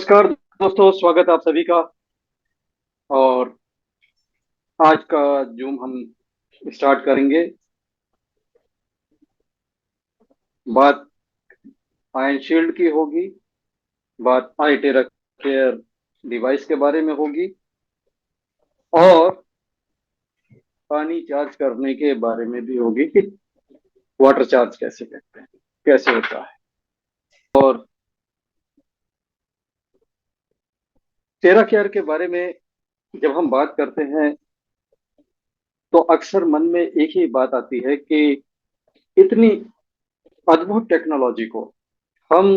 नमस्कार दोस्तों, स्वागत है आप सभी का। और आज का जूम हम स्टार्ट करेंगे। बात आयन शील्ड की होगी, बात आई टेरा केयर डिवाइस के बारे में होगी, और पानी चार्ज करने के बारे में भी होगी कि वाटर चार्ज कैसे करते हैं, कैसे होता है। और टेरा केयर के बारे में जब हम बात करते हैं तो अक्सर मन में एक ही बात आती है कि इतनी अद्भुत टेक्नोलॉजी को हम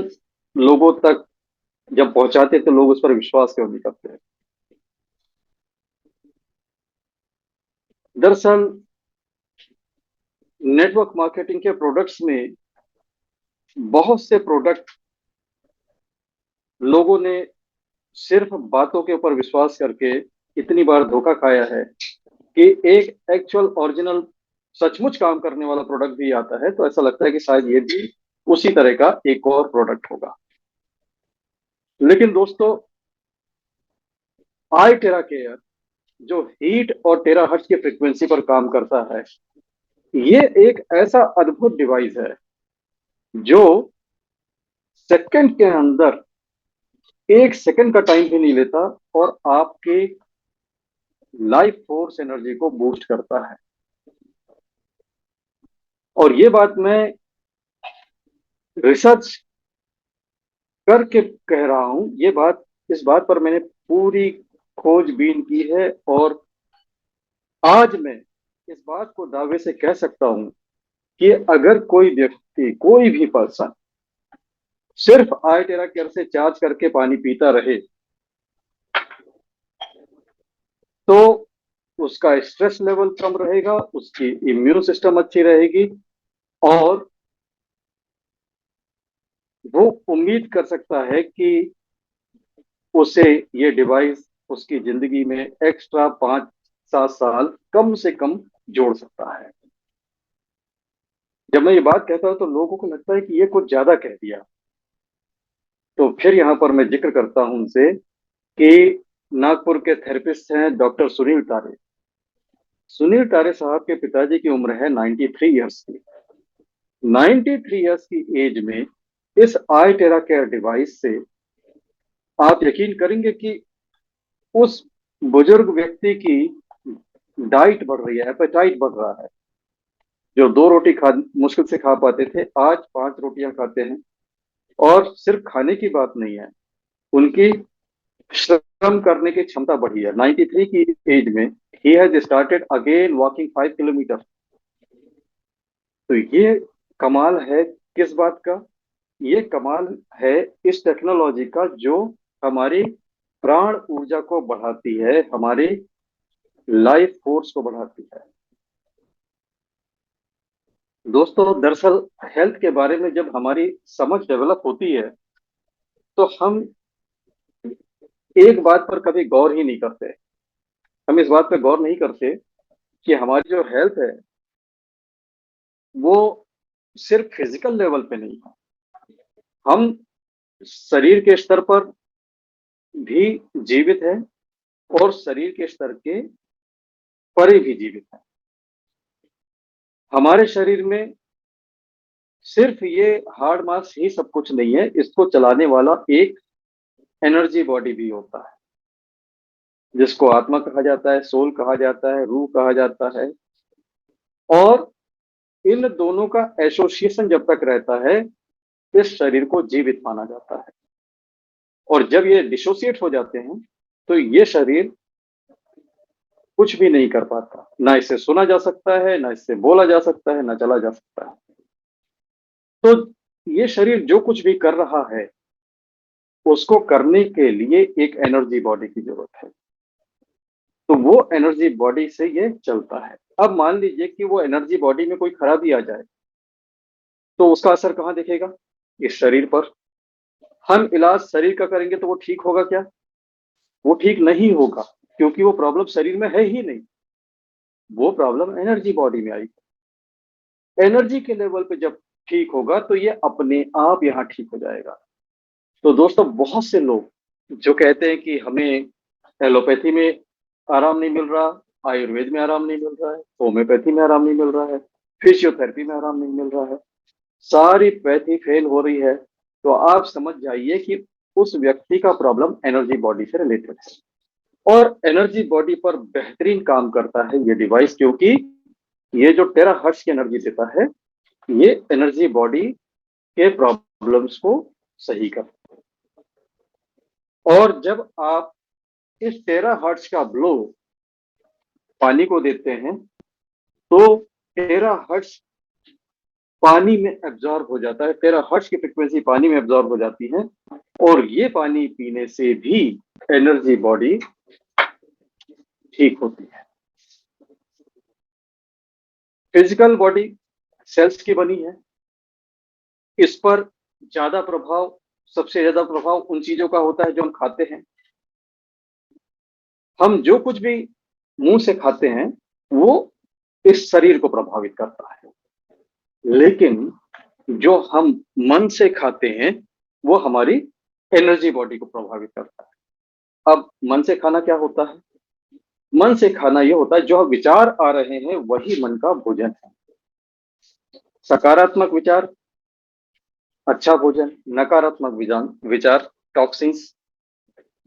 लोगों तक जब पहुंचाते तो लोग उस पर विश्वास क्यों नहीं करते। दरअसल नेटवर्क मार्केटिंग के प्रोडक्ट्स में बहुत से प्रोडक्ट लोगों ने सिर्फ बातों के ऊपर विश्वास करके इतनी बार धोखा खाया है कि एक एक्चुअल ओरिजिनल सचमुच काम करने वाला प्रोडक्ट भी आता है तो ऐसा लगता है कि शायद ये भी उसी तरह का एक और प्रोडक्ट होगा। लेकिन दोस्तों, आई टेरा केयर जो हीट और टेराहर्ट्ज की फ्रीक्वेंसी पर काम करता है, ये एक ऐसा अद्भुत डिवाइस है जो सेकंड के अंदर 1 सेकंड का टाइम भी नहीं लेता और आपके लाइफ फोर्स एनर्जी को बूस्ट करता है। और ये बात मैं रिसर्च करके कह रहा हूं। ये बात, इस बात पर मैंने पूरी खोजबीन की है और आज मैं इस बात को दावे से कह सकता हूं कि अगर कोई व्यक्ति, कोई भी पर्सन सिर्फ आई टेरा केयर से चार्ज करके पानी पीता रहे तो उसका स्ट्रेस लेवल कम रहेगा, उसकी इम्यून सिस्टम अच्छी रहेगी और वो उम्मीद कर सकता है कि उसे ये डिवाइस उसकी जिंदगी में एक्स्ट्रा 5-7 साल कम से कम जोड़ सकता है। जब मैं ये बात कहता हूं तो लोगों को लगता है कि ये कुछ ज्यादा कह दिया। तो फिर यहां पर मैं जिक्र करता हूं उनसे कि नागपुर के थेरेपिस्ट हैं डॉक्टर सुनील तारे। सुनील तारे साहब के पिताजी की उम्र है 93 ईयर्स की। 93 ईयर्स की एज में इस आई टेरा केयर डिवाइस से आप यकीन करेंगे कि उस बुजुर्ग व्यक्ति की डाइट बढ़ रही है, एपेटाइट बढ़ रहा है। जो 2 रोटी खा मुश्किल से खा पाते थे, आज 5 रोटियां खाते हैं। और सिर्फ खाने की बात नहीं है, उनकी श्रम करने की क्षमता बढ़ी है। 93 की एज में he has started again walking 5 kilometre. तो ये कमाल है किस बात का? ये कमाल है इस टेक्नोलॉजी का जो हमारी प्राण ऊर्जा को बढ़ाती है, हमारी लाइफ फोर्स को बढ़ाती है। दोस्तों, दरअसल हेल्थ के बारे में जब हमारी समझ डेवलप होती है तो हम एक बात पर कभी गौर ही नहीं करते। हम इस बात पर गौर नहीं करते कि हमारी जो हेल्थ है वो सिर्फ फिजिकल लेवल पे नहीं है, हम शरीर के स्तर पर भी जीवित है और शरीर के स्तर के परे भी जीवित है। हमारे शरीर में सिर्फ ये हार्ड मास ही सब कुछ नहीं है, इसको चलाने वाला एक एनर्जी बॉडी भी होता है जिसको आत्मा कहा जाता है, सोल कहा जाता है, रूह कहा जाता है। और इन दोनों का एसोसिएशन जब तक रहता है इस शरीर को जीवित माना जाता है। और जब ये डिसोसिएट हो जाते हैं तो ये शरीर कुछ भी नहीं कर पाता। ना इससे सुना जा सकता है, ना इससे बोला जा सकता है, ना चला जा सकता है। तो ये शरीर जो कुछ भी कर रहा है उसको करने के लिए एक एनर्जी बॉडी की जरूरत है। तो वो एनर्जी बॉडी से ये चलता है। अब मान लीजिए कि वो एनर्जी बॉडी में कोई खराबी आ जाए तो उसका असर कहाँ दिखेगा? इस शरीर पर। हम इलाज शरीर का करेंगे तो वो ठीक होगा क्या? वो ठीक नहीं होगा, क्योंकि वो प्रॉब्लम शरीर में है ही नहीं। वो प्रॉब्लम एनर्जी बॉडी में आई। एनर्जी के लेवल पे जब ठीक होगा तो ये अपने आप यहाँ ठीक हो जाएगा। तो दोस्तों, बहुत से लोग जो कहते हैं कि हमें एलोपैथी में आराम नहीं मिल रहा, आयुर्वेद में आराम नहीं मिल रहा है, होम्योपैथी में आराम नहीं मिल रहा है, फिजियोथेरेपी में आराम नहीं मिल रहा है, सारी पैथी फेल हो रही है, तो आप समझ जाइए कि उस व्यक्ति का प्रॉब्लम एनर्जी बॉडी से रिलेटेड है। और एनर्जी बॉडी पर बेहतरीन काम करता है ये डिवाइस, क्योंकि ये जो टेरा हर्ट्ज की एनर्जी देता है, ये एनर्जी बॉडी के प्रॉब्लम्स को सही करता है। और जब आप इस टेरा हर्ट्ज का ब्लो पानी को देते हैं, तो टेरा हर्ट्ज पानी में एब्जॉर्ब हो जाता है, टेरा हर्ट्ज की फ्रिक्वेंसी पानी में एब्जॉर्ब हो जाती है, और ये पानी पीने से भी एनर्जी बॉडी ठीक होती है। फिजिकल बॉडी सेल्स की बनी है, इस पर ज्यादा प्रभाव, सबसे ज्यादा प्रभाव उन चीजों का होता है जो हम खाते हैं। हम जो कुछ भी मुंह से खाते हैं वो इस शरीर को प्रभावित करता है, लेकिन जो हम मन से खाते हैं वो हमारी एनर्जी बॉडी को प्रभावित करता है। अब मन से खाना क्या होता है? मन से खाना यह होता है जो विचार आ रहे हैं वही मन का भोजन है। सकारात्मक विचार अच्छा भोजन, नकारात्मक विचार टॉक्सिन्स।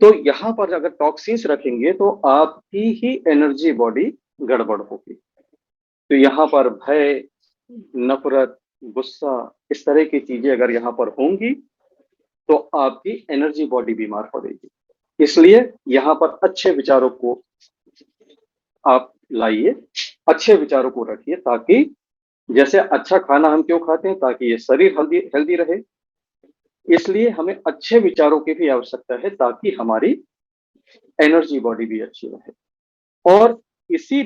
तो यहां पर अगर टॉक्सिन्स रखेंगे तो आपकी ही एनर्जी बॉडी गड़बड़ होगी। तो यहाँ पर भय, नफरत, गुस्सा, इस तरह की चीजें अगर यहाँ पर होंगी तो आपकी एनर्जी बॉडी बीमार पड़ेगी। इसलिए यहाँ पर अच्छे विचारों को आप लाइए, अच्छे विचारों को रखिए, ताकि जैसे अच्छा खाना हम क्यों खाते हैं? ताकि ये शरीर हेल्दी हेल्दी रहे। इसलिए हमें अच्छे विचारों की भी आवश्यकता है ताकि हमारी एनर्जी बॉडी भी अच्छी रहे। और इसी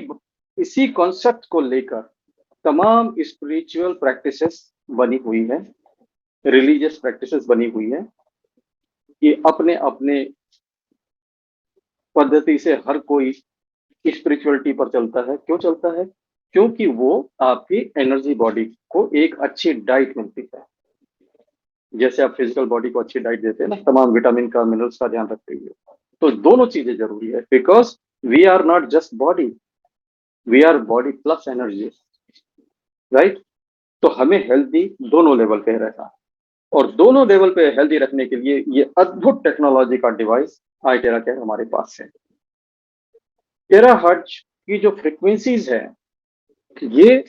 इसी कॉन्सेप्ट को लेकर तमाम स्पिरिचुअल प्रैक्टिसेस बनी हुई है, रिलीजियस प्रैक्टिसेस बनी हुई है, कि अपने अपने पद्धति से हर कोई स्पिरिचुअलिटी पर चलता है। क्यों चलता है? क्योंकि वो आपकी एनर्जी बॉडी को एक अच्छी डाइट मिलती है। जैसे आप फिजिकल बॉडी को अच्छी डाइट देते हैं ना, तमाम विटामिन का, मिनरल्स का ध्यान रखते हुए, तो दोनों चीजें जरूरी है। Because we are not just body, we are body plus energy, right? तो हमें हेल्दी दोनों लेवल पे रहना है, और दोनों लेवल पे हेल्दी रखने के लिए ये अद्भुत टेक्नोलॉजी का डिवाइस आईटेरा केयर हमारे पास है। टेरा हर्ट्ज की जो फ्रीक्वेंसीज है, ये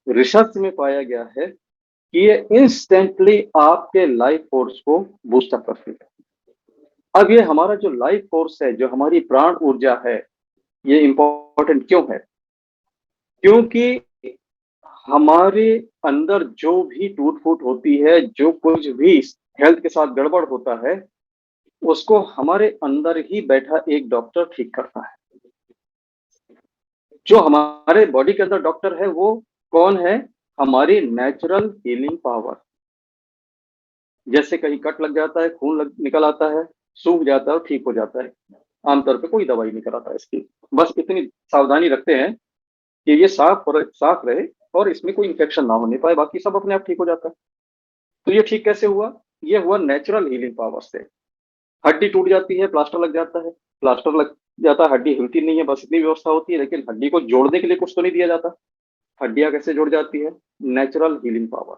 रिसर्च में पाया गया है कि ये इंस्टेंटली आपके लाइफ फोर्स को बूस्ट अप करती है। अब ये हमारा जो लाइफ फोर्स है, जो हमारी प्राण ऊर्जा है, ये इंपॉर्टेंट क्यों है? क्योंकि हमारे अंदर जो भी टूट फूट होती है, जो कुछ भी हेल्थ के साथ गड़बड़ होता है, उसको हमारे अंदर ही बैठा एक डॉक्टर ठीक करता है। जो हमारे बॉडी के अंदर डॉक्टर है वो कौन है? हमारी नेचुरल हीलिंग पावर। जैसे कहीं कट लग जाता है, निकल आता है, सूख जाता है और ठीक हो जाता है, आमतौर पे कोई दवाई नहीं कराता है इसकी। बस इतनी सावधानी रखते हैं कि ये साफ रहे और इसमें कोई इन्फेक्शन ना होने पाए, बाकी सब अपने आप ठीक हो जाता है। तो ये ठीक कैसे हुआ? ये हुआ नेचुरल हीलिंग पावर से। हड्डी टूट जाती है, प्लास्टर लग जाता है, प्लास्टर लग जाता है, हड्डी हिलती नहीं है, बस इतनी व्यवस्था होती है, लेकिन हड्डी को जोड़ने के लिए कुछ तो नहीं दिया जाता। हड्डियां कैसे जुड़ जाती है? Natural healing power.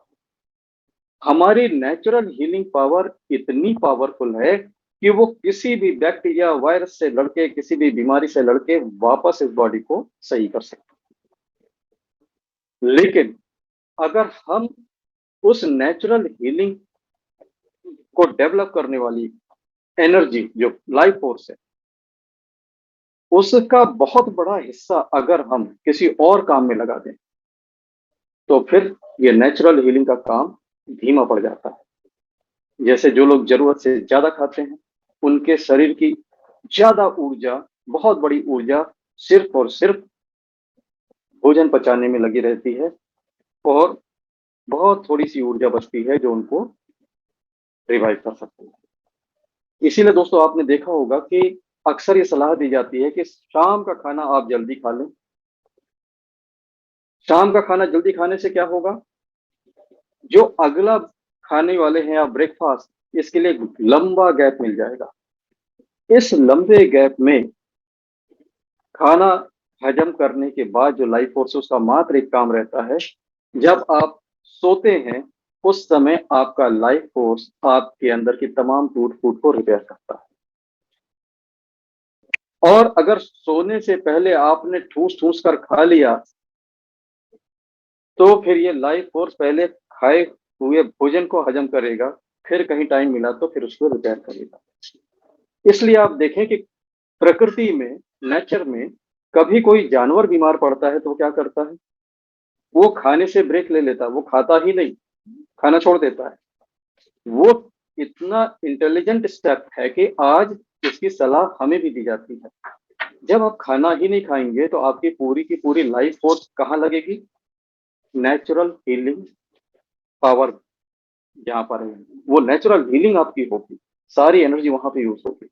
हमारी नेचुरल हीलिंग पावर इतनी पावरफुल है कि वो किसी भी बैक्टीरिया, वायरस से लड़के, किसी भी बीमारी से लड़के वापस इस बॉडी को सही कर सकते हैं। लेकिन अगर हम उस नेचुरल हीलिंग को डेवलप करने वाली एनर्जी, जो लाइफ फोर्स है, उसका बहुत बड़ा हिस्सा अगर हम किसी और काम में लगा दें, तो फिर ये नेचुरल हीलिंग का काम धीमा पड़ जाता है। जैसे जो लोग जरूरत से ज्यादा खाते हैं, उनके शरीर की ज्यादा ऊर्जा, बहुत बड़ी ऊर्जा सिर्फ और सिर्फ भोजन पचाने में लगी रहती है, और बहुत थोड़ी सी ऊर्जा बचती है जो उनको रिवाइव कर सकती है। इसीलिए दोस्तों आपने देखा होगा कि अक्सर ये सलाह दी जाती है कि शाम का खाना आप जल्दी खा लें। शाम का खाना जल्दी खाने से क्या होगा? जो अगला खाने वाले हैं आप ब्रेकफास्ट, इसके लिए एक लंबा गैप मिल जाएगा। इस लंबे गैप में खाना हजम करने के बाद जो लाइफ फोर्स है उसका मात्र एक काम रहता है, जब आप सोते हैं उस समय आपका लाइफ फोर्स आपके अंदर की तमाम टूट फूट को रिपेयर करता है। और अगर सोने से पहले आपने ठूस ठूस कर खा लिया तो फिर ये लाइफ फोर्स पहले खाए हुए भोजन को हजम करेगा, फिर कहीं टाइम मिला तो फिर उसको रिपेयर करेगा। इसलिए आप देखें कि प्रकृति में, नेचर में, कभी कोई जानवर बीमार पड़ता है तो वो क्या करता है? वो खाने से ब्रेक ले लेता है, वो खाता ही नहीं, खाना छोड़ देता है। वो इतना इंटेलिजेंट स्टेप है कि आज इसकी सलाह हमें भी दी जाती है। जब आप खाना ही नहीं खाएंगे तो आपकी पूरी की पूरी लाइफ फोर्स कहाँ लगेगी? नेचुरल हीलिंग पावर जहाँ पर है, वो नेचुरल हीलिंग आपकी होगी, सारी एनर्जी वहां पे यूज होगी,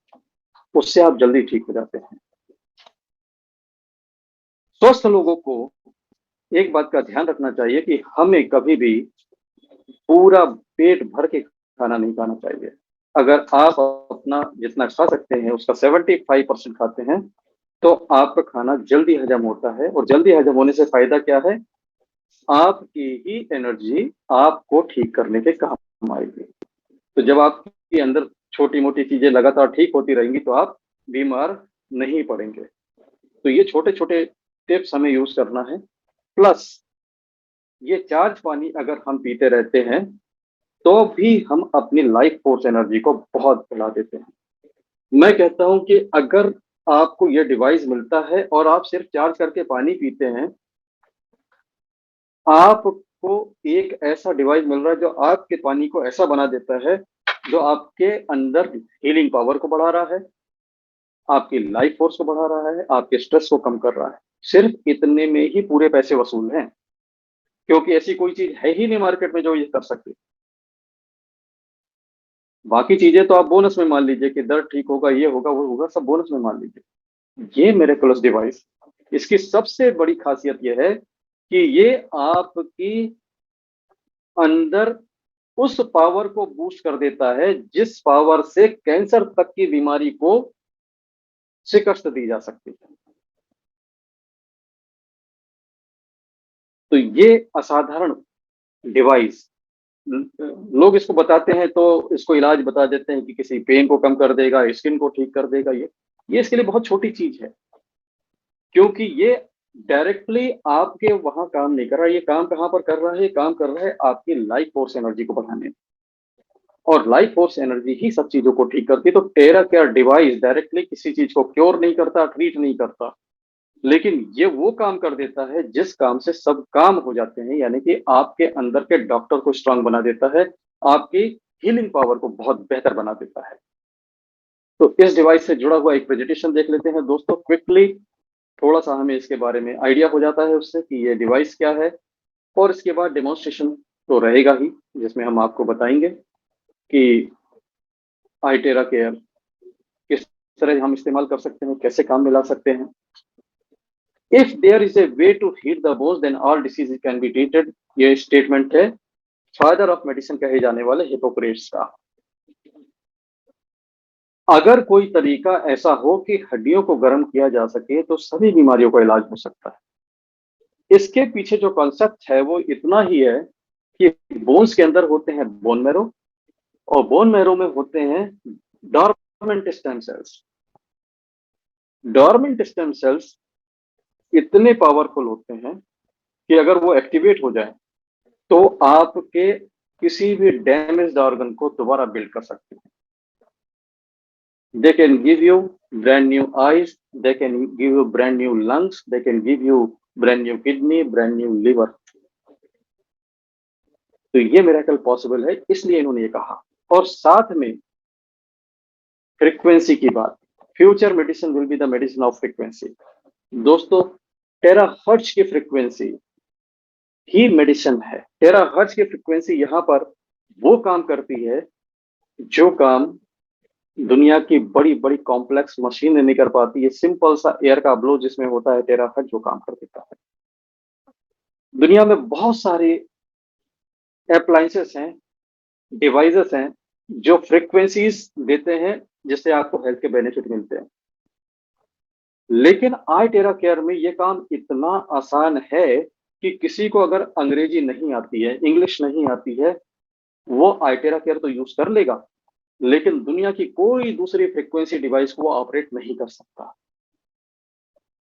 उससे आप जल्दी ठीक हो जाते हैं। स्वस्थ लोगों को एक बात का ध्यान रखना चाहिए कि हमें कभी भी पूरा पेट भर के खाना नहीं खाना चाहिए। अगर आप अपना जितना खा सकते हैं उसका 75% खाते हैं तो आपका खाना जल्दी हजम होता है, और जल्दी हजम होने से फायदा क्या है? आपकी ही एनर्जी आपको ठीक करने के काम आएगी। तो जब आपके अंदर छोटी मोटी चीजें लगातार ठीक होती रहेंगी तो आप बीमार नहीं पड़ेंगे। तो ये छोटे छोटे टिप्स हमें यूज करना है। प्लस ये चार्ज पानी अगर हम पीते रहते हैं तो भी हम अपनी लाइफ फोर्स एनर्जी को बहुत बढ़ा देते हैं। मैं कहता हूं कि अगर आपको ये डिवाइस मिलता है और आप सिर्फ चार्ज करके पानी पीते हैं, आपको एक ऐसा डिवाइस मिल रहा है जो आपके पानी को ऐसा बना देता है, जो आपके अंदर हीलिंग पावर को बढ़ा रहा है, आपकी लाइफ फोर्स को बढ़ा रहा है, आपके स्ट्रेस को कम कर रहा है। सिर्फ इतने में ही पूरे पैसे वसूल हैं, क्योंकि ऐसी कोई चीज है ही नहीं मार्केट में जो ये कर सकती। बाकी चीजें तो आप बोनस में मान लीजिए कि दर्द ठीक होगा, ये होगा, वो होगा, सब बोनस में मान लीजिए। ये मिरेकलस डिवाइस, इसकी सबसे बड़ी खासियत यह है कि ये आपकी अंदर उस पावर को बूस्ट कर देता है जिस पावर से कैंसर तक की बीमारी को शिकस्त दी जा सकती है। तो ये असाधारण डिवाइस, लोग इसको बताते हैं तो इसको इलाज बता देते हैं कि किसी पेन को कम कर देगा, स्किन को ठीक कर देगा। ये इसके लिए बहुत छोटी चीज है, क्योंकि ये डायरेक्टली आपके वहां काम नहीं कर रहा है। ये काम कहां पर कर रहा है? ये काम कर रहा है आपकी लाइफ फोर्स एनर्जी को बढ़ाने में, और लाइफ फोर्स एनर्जी ही सब चीजों को ठीक करती है। तो टेरा केयर डिवाइस डायरेक्टली किसी चीज को क्योर नहीं करता, ट्रीट नहीं करता, लेकिन ये वो काम कर देता है जिस काम से सब काम हो जाते हैं, यानी कि आपके अंदर के डॉक्टर को स्ट्रांग बना देता है, आपकी हीलिंग पावर को बहुत बेहतर बना देता है। तो इस डिवाइस से जुड़ा हुआ एक प्रेजेंटेशन देख लेते हैं दोस्तों, क्विकली। थोड़ा सा हमें इसके बारे में आइडिया हो जाता है उससे कि ये डिवाइस क्या है, और इसके बाद डेमोन्स्ट्रेशन तो रहेगा ही, जिसमें हम आपको बताएंगे कि आईटेरा केयर किस तरह हम इस्तेमाल कर सकते हैं, कैसे काम में ला सकते हैं। If there is a way to heat the bones then all disease can be treated, ये स्टेटमेंट है फादर ऑफ मेडिसिन कहे जाने वाले हिपोक्रेट्स का। अगर कोई तरीका ऐसा हो कि हड्डियों को गर्म किया जा सके तो सभी बीमारियों का इलाज हो सकता है। इसके पीछे जो कॉन्सेप्ट है वो इतना ही है कि बोन्स के अंदर होते हैं बोन मैरो, और बोन मैरो में होते हैं dormant stem cells. Dormant stem cells इतने पावरफुल होते हैं कि अगर वो एक्टिवेट हो जाए तो आपके किसी भी डैमेज्ड ऑर्गन को दोबारा बिल्ड कर सकते हैं। They can give you brand new eyes, they can give you brand new lungs, they can give you brand new kidney, brand new liver. तो ये मिरेकल पॉसिबल है, इसलिए इन्होंने ये कहा। और साथ में फ्रीक्वेंसी की बात, future medicine will be the medicine of frequency. दोस्तों, टेराहर्ट्ज की फ्रीक्वेंसी ही मेडिसिन है। टेराहर्ट्ज की फ्रीक्वेंसी यहाँ पर वो काम करती है जो काम दुनिया की बड़ी बड़ी कॉम्प्लेक्स मशीन नहीं कर पाती। ये सिंपल सा एयर का ब्लो जिसमें होता है, टेराहर्ट्ज जो काम कर देता है। दुनिया में बहुत सारे अप्लायंसेस हैं, डिवाइसेस हैं जो फ्रीक्वेंसीज देते हैं जिससे आपको हेल्थ के बेनिफिट मिलते हैं। लेकिन आई टेरा केयर में ये काम इतना आसान है कि किसी को अगर अंग्रेजी नहीं आती है, इंग्लिश नहीं आती है, वो आई टेरा केयर तो यूज कर लेगा, लेकिन दुनिया की कोई दूसरी फ्रीक्वेंसी डिवाइस को वो ऑपरेट नहीं कर सकता।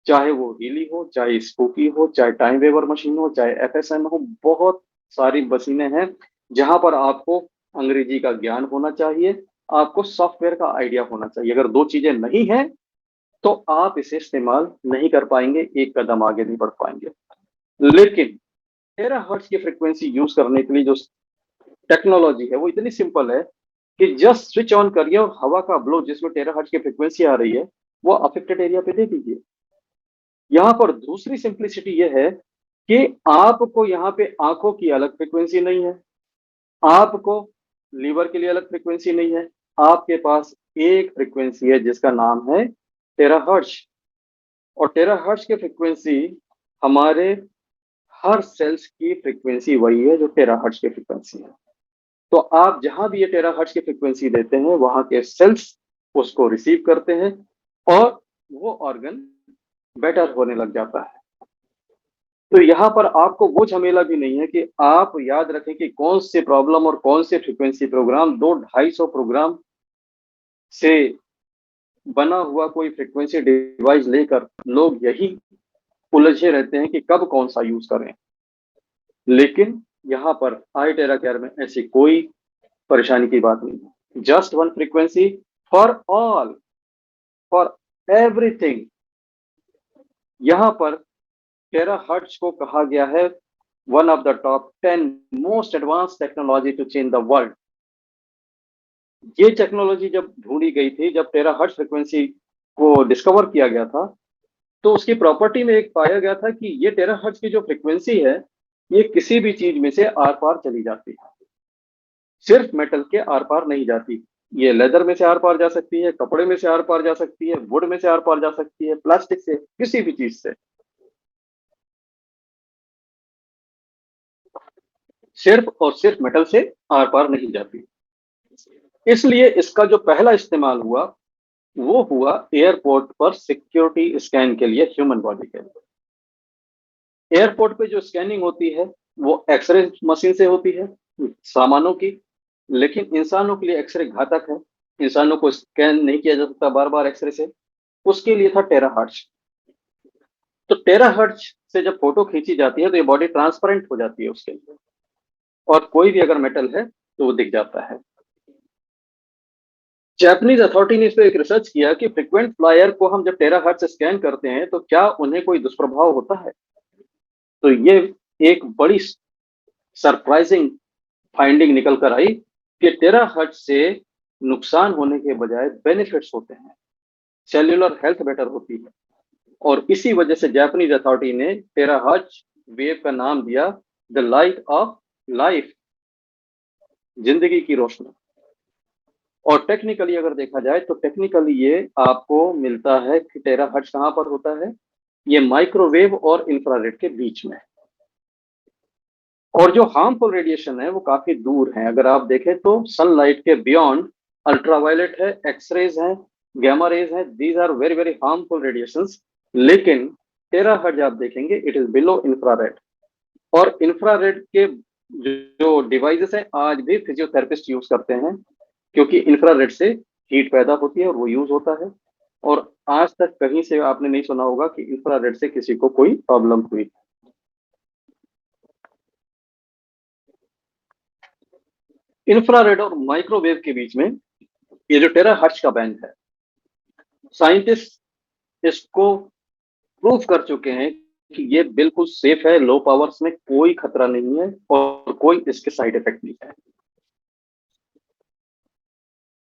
चाहे वो हीली हो, चाहे स्पूकी हो, चाहे टाइम वेवर मशीन हो, चाहे एफएसएम हो, बहुत सारी मशीनें हैं जहां पर आपको अंग्रेजी का ज्ञान होना चाहिए, आपको सॉफ्टवेयर का आइडिया होना चाहिए। अगर दो चीजें नहीं है तो आप इसे इस्तेमाल नहीं कर पाएंगे, एक कदम आगे नहीं बढ़ पाएंगे। लेकिन टेरा हर्ट्ज की फ्रीक्वेंसी यूज करने के लिए जो टेक्नोलॉजी है वो इतनी सिंपल है कि जस्ट स्विच ऑन करिए और हवा का ब्लो जिसमें टेरा हर्ट्ज की फ्रीक्वेंसी आ रही है वो अफेक्टेड एरिया पे दे दीजिए। यहाँ पर दूसरी सिंप्लिसिटी ये है कि आपको यहाँ पे आंखों की अलग फ्रीक्वेंसी नहीं है, आपको लीवर के लिए अलग फ्रीक्वेंसी नहीं है, आपके पास एक फ्रीक्वेंसी है जिसका नाम है टेराहर्ट्ज। और टेराहर्ट्ज की फ्रीक्वेंसी हमारे हर सेल्स की फ्रीक्वेंसी वही है जो टेराहर्ट्ज की फ्रीक्वेंसी है। तो आप जहां भी ये टेराहर्ट्ज की फ्रीक्वेंसी देते हैं वहां के सेल्स उसको रिसीव करते हैं और वो ऑर्गन बेटर होने लग जाता है। तो यहाँ पर आपको वो झमेला भी नहीं है कि आप याद रखें कि कौन से प्रॉब्लम और कौन से फ्रीक्वेंसी प्रोग्राम, 200-250 प्रोग्राम से बना हुआ कोई फ्रीक्वेंसी डिवाइस लेकर लोग यही उलझे रहते हैं कि कब कौन सा यूज करें। लेकिन यहाँ पर आई टेरा केयर में ऐसी कोई परेशानी की बात नहीं है। Just one frequency for all, for everything. यहाँ पर टेरा हर्ट्ज को कहा गया है one of the top 10 most advance technology to change the world. ये टेक्नोलॉजी जब ढूंढी गई थी, जब टेरा हर्ट्ज फ्रीक्वेंसी को डिस्कवर किया गया था, तो उसकी प्रॉपर्टी में एक पाया गया था कि ये टेरा हर्ट्ज की जो फ्रीक्वेंसी है ये किसी भी चीज में से आर पार चली जाती है, सिर्फ मेटल के आर पार नहीं जाती। ये लेदर में से आर पार जा सकती है, कपड़े में से आर पार जा सकती है, वुड में से आर पार जा सकती है, प्लास्टिक से, किसी भी चीज से, सिर्फ और सिर्फ मेटल से आर पार नहीं जाती। इसलिए इसका जो पहला इस्तेमाल हुआ वो हुआ एयरपोर्ट पर सिक्योरिटी स्कैन के लिए, ह्यूमन बॉडी के लिए। एयरपोर्ट पे जो स्कैनिंग होती है वो एक्सरे मशीन से होती है सामानों की, लेकिन इंसानों के लिए एक्सरे घातक है, इंसानों को स्कैन नहीं किया जा सकता बार बार एक्सरे से। उसके लिए था टेराहर्ट्ज। तो टेराहर्ट्ज से जब फोटो खींची जाती है तो ये बॉडी ट्रांसपेरेंट हो जाती है उसके लिए, और कोई भी अगर मेटल है तो वो दिख जाता है। जापानीज अथॉरिटी ने इस पर एक रिसर्च किया कि फ्रिक्वेंट फ्लायर को हम जब टेराहर्ट्ज से स्कैन करते हैं तो क्या उन्हें कोई दुष्प्रभाव होता है। तो ये एक बड़ी सरप्राइजिंग फाइंडिंग निकल कर आई कि टेराहर्ट्ज से नुकसान होने के बजाय बेनिफिट्स होते हैं, सेल्यूलर हेल्थ बेटर होती है। और इसी वजह से जापानीज अथॉरिटी ने टेराहर्ट्ज वेव का नाम दिया द लाइट ऑफ लाइफ, जिंदगी की रोशनी। और टेक्निकली अगर देखा जाए तो टेक्निकली ये आपको मिलता है कि टेराहर्ट्ज कहाँ पर होता है, ये माइक्रोवेव और इंफ्रारेड के बीच में। और जो हार्मफुल रेडिएशन है वो काफी दूर है, अगर आप देखें तो सनलाइट के बियॉन्ड अल्ट्रावायलेट है, एक्सरेज है, गैमा रेज है, these are very very harmful radiations. लेकिन टेराहर्ट्ज आप देखेंगे इट इज बिलो इंफ्रारेड। और इंफ्रारेड के जो डिवाइसेस हैं आज भी फिजियोथेरेपिस्ट यूज करते हैं, क्योंकि इंफ्रारेड से हीट पैदा होती है और वो यूज होता है। और आज तक कहीं से आपने नहीं सुना होगा कि इंफ्रारेड से किसी को कोई प्रॉब्लम हुई। इंफ्रारेड और माइक्रोवेव के बीच में ये जो टेराहर्ट्ज का बैंड है, साइंटिस्ट इसको प्रूव कर चुके हैं कि ये बिल्कुल सेफ है, लो पावर्स में कोई खतरा नहीं है और कोई इसके साइड इफेक्ट नहीं है।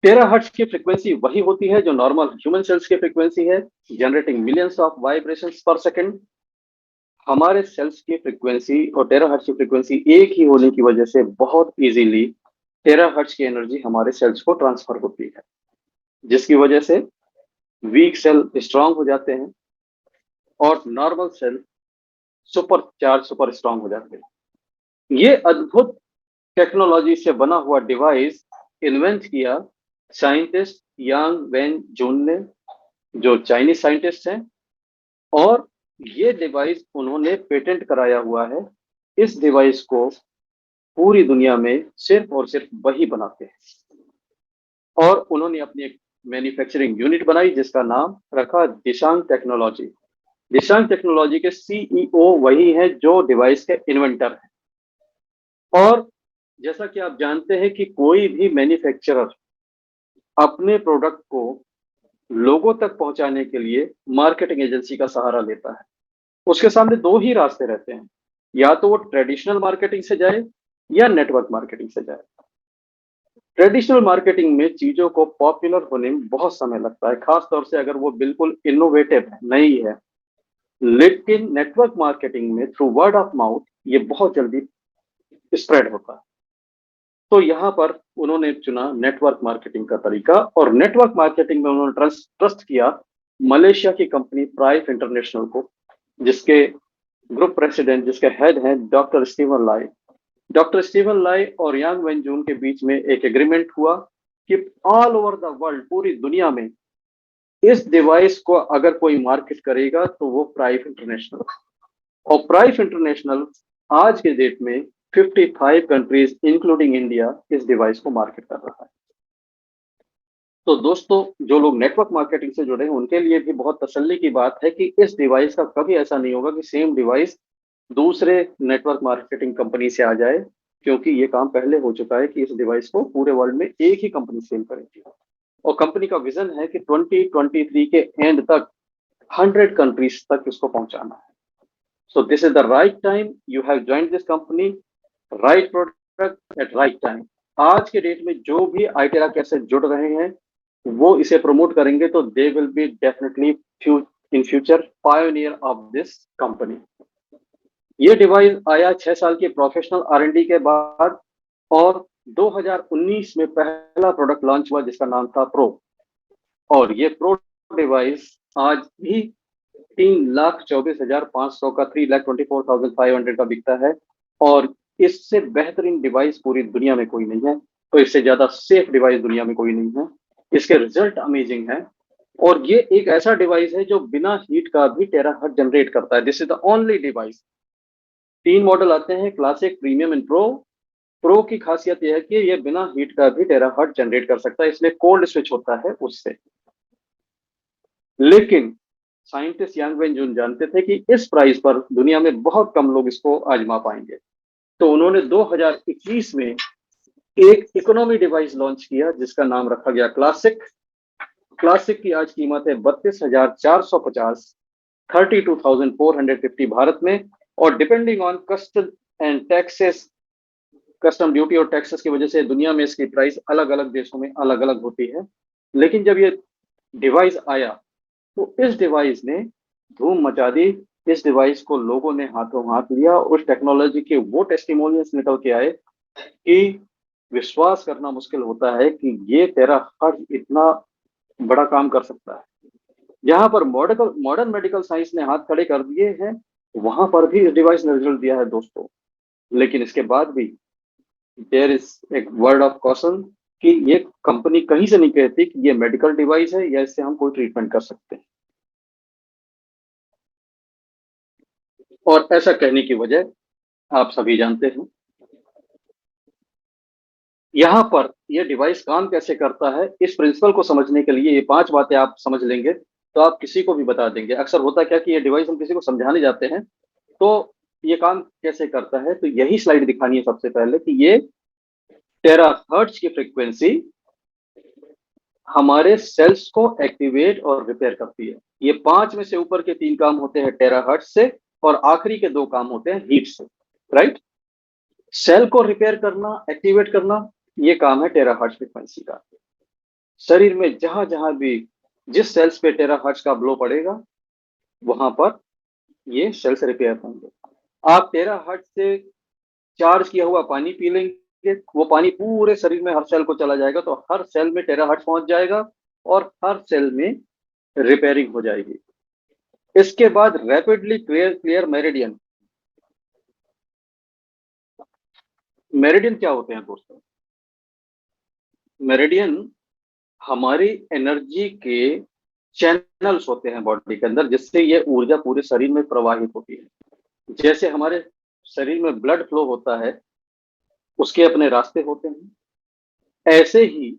टेराहर्ट्ज की फ्रीक्वेंसी वही होती है जो नॉर्मल ह्यूमन सेल्स की फ्रीक्वेंसी है, जनरेटिंग मिलियंस ऑफ वाइब्रेशंस पर सेकंड। हमारे सेल्स की फ्रीक्वेंसी और टेराहर्ट्ज की फ्रीक्वेंसी एक ही होने की वजह से बहुत इजीली टेराहर्ट्ज की एनर्जी हमारे सेल्स को ट्रांसफर होती है, जिसकी वजह से वीक सेल स्ट्रांग हो जाते हैं और normal cell super charge, super strong हो जाते हैं। ये अद्भुत टेक्नोलॉजी से बना हुआ डिवाइस इन्वेंट किया साइंटिस्ट यांग वेन जून ने, जो चाइनीज साइंटिस्ट हैं, और ये डिवाइस उन्होंने पेटेंट कराया हुआ है। इस डिवाइस को पूरी दुनिया में सिर्फ और सिर्फ वही बनाते हैं, और उन्होंने अपनी एक मैन्युफैक्चरिंग यूनिट बनाई जिसका नाम रखा दिशांग टेक्नोलॉजी। दिशांग टेक्नोलॉजी के सीईओ वही हैं जो डिवाइस के इन्वेंटर हैं। और जैसा कि आप जानते हैं कि कोई भी मैन्युफैक्चरर अपने प्रोडक्ट को लोगों तक पहुंचाने के लिए मार्केटिंग एजेंसी का सहारा लेता है। उसके सामने दो ही रास्ते रहते हैं, या तो वो ट्रेडिशनल मार्केटिंग से जाए या नेटवर्क मार्केटिंग से जाए। ट्रेडिशनल मार्केटिंग में चीजों को पॉपुलर होने में बहुत समय लगता है, खास तौर से अगर वो बिल्कुल इनोवेटिव है, नई है। लेकिन नेटवर्क मार्केटिंग में थ्रू वर्ड ऑफ माउथ ये बहुत जल्दी स्प्रेड होता है। तो यहाँ पर उन्होंने चुना नेटवर्क मार्केटिंग का तरीका, और नेटवर्क मार्केटिंग में उन्होंने ट्रस्ट किया मलेशिया की कंपनी प्राइफ इंटरनेशनल को, जिसके ग्रुप प्रेसिडेंट, जिसके हेड हैं डॉक्टर स्टीवन लाई। डॉक्टर स्टीवन लाई और यांग वेंजून के बीच में एक एग्रीमेंट हुआ कि ऑल ओवर द वर्ल्ड, पूरी दुनिया में, इस डिवाइस को अगर कोई मार्केट करेगा तो वो प्राइफ इंटरनेशनल। और प्राइफ इंटरनेशनल आज के डेट में 55 कंट्रीज इंक्लूडिंग इंडिया इस डिवाइस को मार्केट कर रहा है। तो दोस्तों, जो लोग नेटवर्क मार्केटिंग से जुड़े हैं उनके लिए भी बहुत तसल्ली की बात है कि इस डिवाइस का कभी ऐसा नहीं होगा कि सेम डिवाइस दूसरे नेटवर्क मार्केटिंग कंपनी से आ जाए, क्योंकि ये काम पहले हो चुका है कि इस डिवाइस को पूरे वर्ल्ड में एक ही कंपनी सेल करेगी। और कंपनी का विजन है कि 2023 के एंड तक 100 कंट्रीज तक इसको पहुंचाना है। So this is the right time, you have joined this company, right product at right time. आज के डेट में जो भी आईटेरा केयर से जुड़ रहे हैं वो इसे प्रमोट करेंगे तो they will be definitely in future pioneer of this company. ये डिवाइस आया 6 साल की प्रोफेशनल R&D के बाद, और 2019 में पहला प्रोडक्ट लॉन्च हुआ जिसका नाम था प्रो। और ये प्रो डिवाइस आज भी 3,24,500 का, 3,24,500 का बिकता है। और इससे बेहतरीन डिवाइस पूरी दुनिया में कोई नहीं है, तो इससे ज्यादा सेफ डिवाइस दुनिया में कोई नहीं है। इसके रिजल्ट अमेजिंग है, और ये एक ऐसा डिवाइस है जो बिना हीट का भी टेराहर्ट्ज जनरेट करता है। This is the only device. 3 model आते हैं, classic, premium and pro. Pro की खासियत यह है कि ये बिना हीट का भी टेराहर्ट्ज जनरेट कर सकता है, इसमें कोल्ड स्विच होता है उससे। लेकिन साइंटिस्ट यांग वेंजून जानते थे कि इस प्राइस पर दुनिया में बहुत कम लोग इसको आजमा पाएंगे, तो उन्होंने 2021 में एक इकोनॉमी डिवाइस लॉन्च किया जिसका नाम रखा गया क्लासिक। क्लासिक की आज कीमत है 32,450, 32,450 भारत में। और depending on custom and taxes, custom duty और टैक्सेस की वजह से दुनिया में इसकी प्राइस अलग अलग देशों में अलग अलग होती है। लेकिन जब ये डिवाइस आया तो इस डिवाइस ने धूम मचा दी। इस डिवाइस को लोगों ने हाथों हाथ लिया। उस टेक्नोलॉजी के वो टेस्टिमोनियल्स निकल के आए कि विश्वास करना मुश्किल होता है कि ये टेराहर्ट्ज इतना बड़ा काम कर सकता है। जहां पर मॉडर्न मेडिकल साइंस ने हाथ खड़े कर दिए हैं, वहां पर भी इस डिवाइस ने रिजल्ट दिया है दोस्तों। लेकिन इसके बाद भी देयर इज एक वर्ड ऑफ कॉशन कि ये कंपनी कहीं से नहीं कहती कि ये मेडिकल डिवाइस है या इससे हम कोई ट्रीटमेंट कर सकते हैं। और ऐसा कहने की वजह आप सभी जानते हैं। यहाँ पर यह डिवाइस काम कैसे करता है, इस प्रिंसिपल को समझने के लिए ये 5 बातें आप समझ लेंगे तो आप किसी को भी बता देंगे। अक्सर होता क्या कि ये डिवाइस हम किसी को समझाने जाते हैं तो ये काम कैसे करता है, तो यही स्लाइड दिखानी है सबसे पहले कि ये टेराहर्ट्ज की फ्रीक्वेंसी हमारे सेल्स को एक्टिवेट और रिपेयर करती है। ये 5 में से ऊपर के 3 काम होते हैं टेराहर्ट्ज से, और आखिरी के 2 काम होते हैं हीट से। राइट, सेल को रिपेयर करना, एक्टिवेट करना, ये काम है टेराहर्ट्ज फ्रीक्वेंसी का। शरीर में जहां जहां भी जिस सेल्स पे टेराहर्ट्ज का ब्लो पड़ेगा वहां पर ये सेल्स रिपेयर होंगे। आप टेराहर्ट्ज से चार्ज किया हुआ पानी पी लेंगे, वो पानी पूरे शरीर में हर सेल को चला जाएगा, तो हर सेल में टेराहर्ट्ज पहुंच जाएगा और हर सेल में रिपेयरिंग हो जाएगी। इसके बाद रैपिडली क्लियर मेरिडियन। मेरिडियन क्या होते हैं दोस्तों? मेरिडियन हमारी एनर्जी के चैनल्स होते हैं बॉडी के अंदर, जिससे ये ऊर्जा पूरे शरीर में प्रवाहित होती है। जैसे हमारे शरीर में ब्लड फ्लो होता है, उसके अपने रास्ते होते हैं, ऐसे ही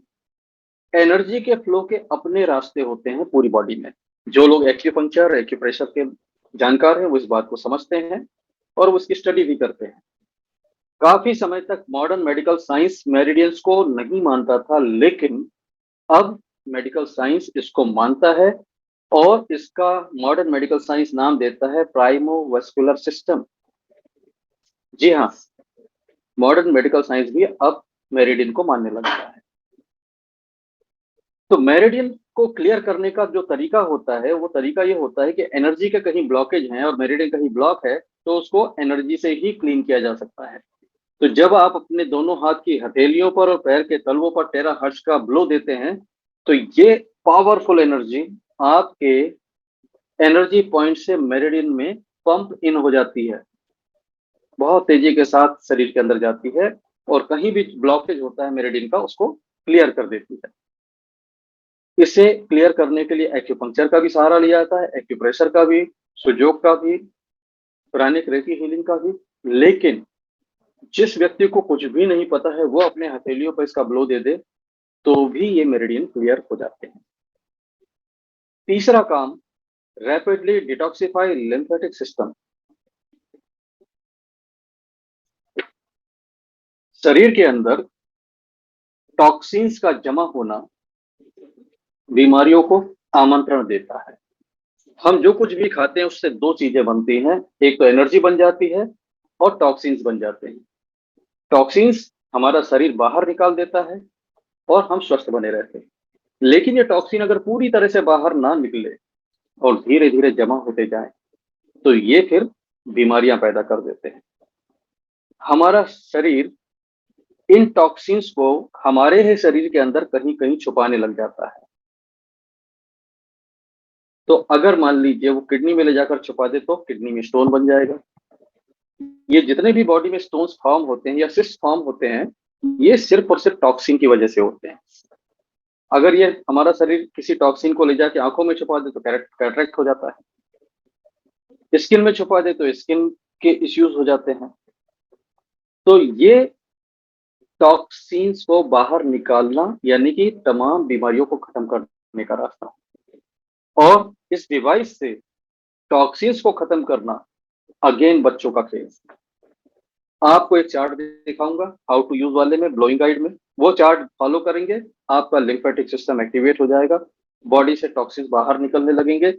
एनर्जी के फ्लो के अपने रास्ते होते हैं पूरी बॉडी में। जो लोग एक्यूपंक्चर एक्यूप्रेशर के जानकार हैं वो इस बात को समझते हैं और उसकी स्टडी भी करते हैं। काफी समय तक मॉडर्न मेडिकल साइंस मेरिडियंस को नहीं मानता था, लेकिन अब मेडिकल साइंस इसको मानता है और इसका मॉडर्न मेडिकल साइंस नाम देता है प्राइमोवेस्कुलर सिस्टम। जी हाँ, मॉडर्न मेडिकल साइंस भी अब मेरिडियन को मानने लगा है। तो मेरिडियन को क्लियर करने का जो तरीका होता है वो तरीका ये होता है कि एनर्जी के कहीं ब्लॉकेज हैं और मेरिडियन कहीं ब्लॉक है, तो उसको एनर्जी से ही क्लीन किया जा सकता है। तो जब आप अपने दोनों हाथ की हथेलियों पर और पैर के तलवों पर टेरा हर्ट्ज का ब्लो देते हैं, तो ये पावरफुल एनर्जी आपके एनर्जी पॉइंट से मेरिडियन में पंप इन हो जाती है, बहुत तेजी के साथ शरीर के अंदर जाती है और कहीं भी ब्लॉकेज होता है मेरिडियन का उसको क्लियर कर देती है। इसे क्लियर करने के लिए एक्यूपंक्चर का भी सहारा लिया जाता है, एक्यूप्रेशर का भी, सुजोग का भी, प्राणिक रेकी हीलिंग का भी। लेकिन जिस व्यक्ति को कुछ भी नहीं पता है वो अपने हथेलियों पर इसका ब्लो दे दे तो भी ये मेरिडियन क्लियर हो जाते हैं। तीसरा काम, रैपिडली डिटॉक्सिफाई लिम्फेटिक सिस्टम। शरीर के अंदर टॉक्सिन्स का जमा होना बीमारियों को आमंत्रण देता है। हम जो कुछ भी खाते हैं उससे दो चीजें बनती हैं, एक तो एनर्जी बन जाती है और टॉक्सिन्स बन जाते हैं। टॉक्सिन्स हमारा शरीर बाहर निकाल देता है और हम स्वस्थ बने रहते हैं। लेकिन ये टॉक्सिन अगर पूरी तरह से बाहर ना निकले और धीरे धीरे जमा होते जाए तो ये फिर बीमारियां पैदा कर देते हैं। हमारा शरीर इन टॉक्सिन्स को हमारे ही शरीर के अंदर कहीं कहीं छुपाने लग जाता है। तो अगर मान लीजिए वो किडनी में ले जाकर छुपा दे तो किडनी में स्टोन बन जाएगा। ये जितने भी बॉडी में स्टोन्स फॉर्म होते हैं या सिस्ट फॉर्म होते हैं, ये सिर्फ और सिर्फ टॉक्सिन की वजह से होते हैं। अगर ये हमारा शरीर किसी टॉक्सिन को ले जाके आंखों में छुपा दे तो कैटरेक्ट हो जाता है, स्किन में छुपा दे तो स्किन के इश्यूज हो जाते हैं। तो ये टॉक्सिन्स को बाहर निकालना यानी कि तमाम बीमारियों को खत्म करने का रास्ता। और इस डिवाइस से टॉक्सिन्स को खत्म करना अगेन बच्चों का खेल। आपको एक चार्ट दिखाऊंगा हाउ टू यूज वाले में, ब्लोइंग गाइड में। वो चार्ट फॉलो करेंगे, आपका लिम्फेटिक सिस्टम एक्टिवेट हो जाएगा, बॉडी से टॉक्सिन्स बाहर निकलने लगेंगे।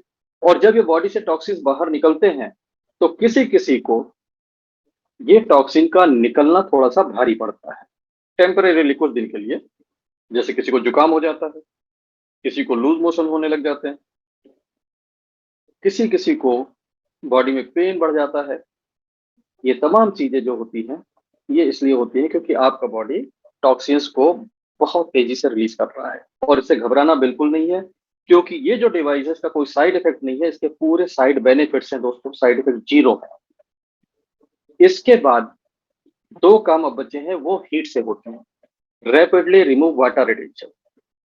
और जब ये बॉडी से टॉक्सिन्स बाहर निकलते हैं तो किसी किसी को ये टॉक्सिन का निकलना थोड़ा सा भारी पड़ता है, टेम्परेरीली कुछ दिन के लिए। जैसे किसी को जुकाम हो जाता है, किसी को लूज मोशन होने लग जाते हैं, किसी किसी को बॉडी में पेन बढ़ जाता है। ये तमाम चीजें जो होती हैं ये इसलिए होती है क्योंकि आपका बॉडी टॉक्सिन्स को बहुत तेजी से रिलीज कर रहा है। और इससे घबराना बिल्कुल नहीं है, क्योंकि ये जो डिवाइस है इसका कोई साइड इफेक्ट नहीं है, इसके पूरे साइड बेनिफिट्स हैं दोस्तों, साइड इफेक्ट जीरो है। इसके बाद दो काम अब बचे हैं, वो हीट से होते हैं। Rapidly remove water retention.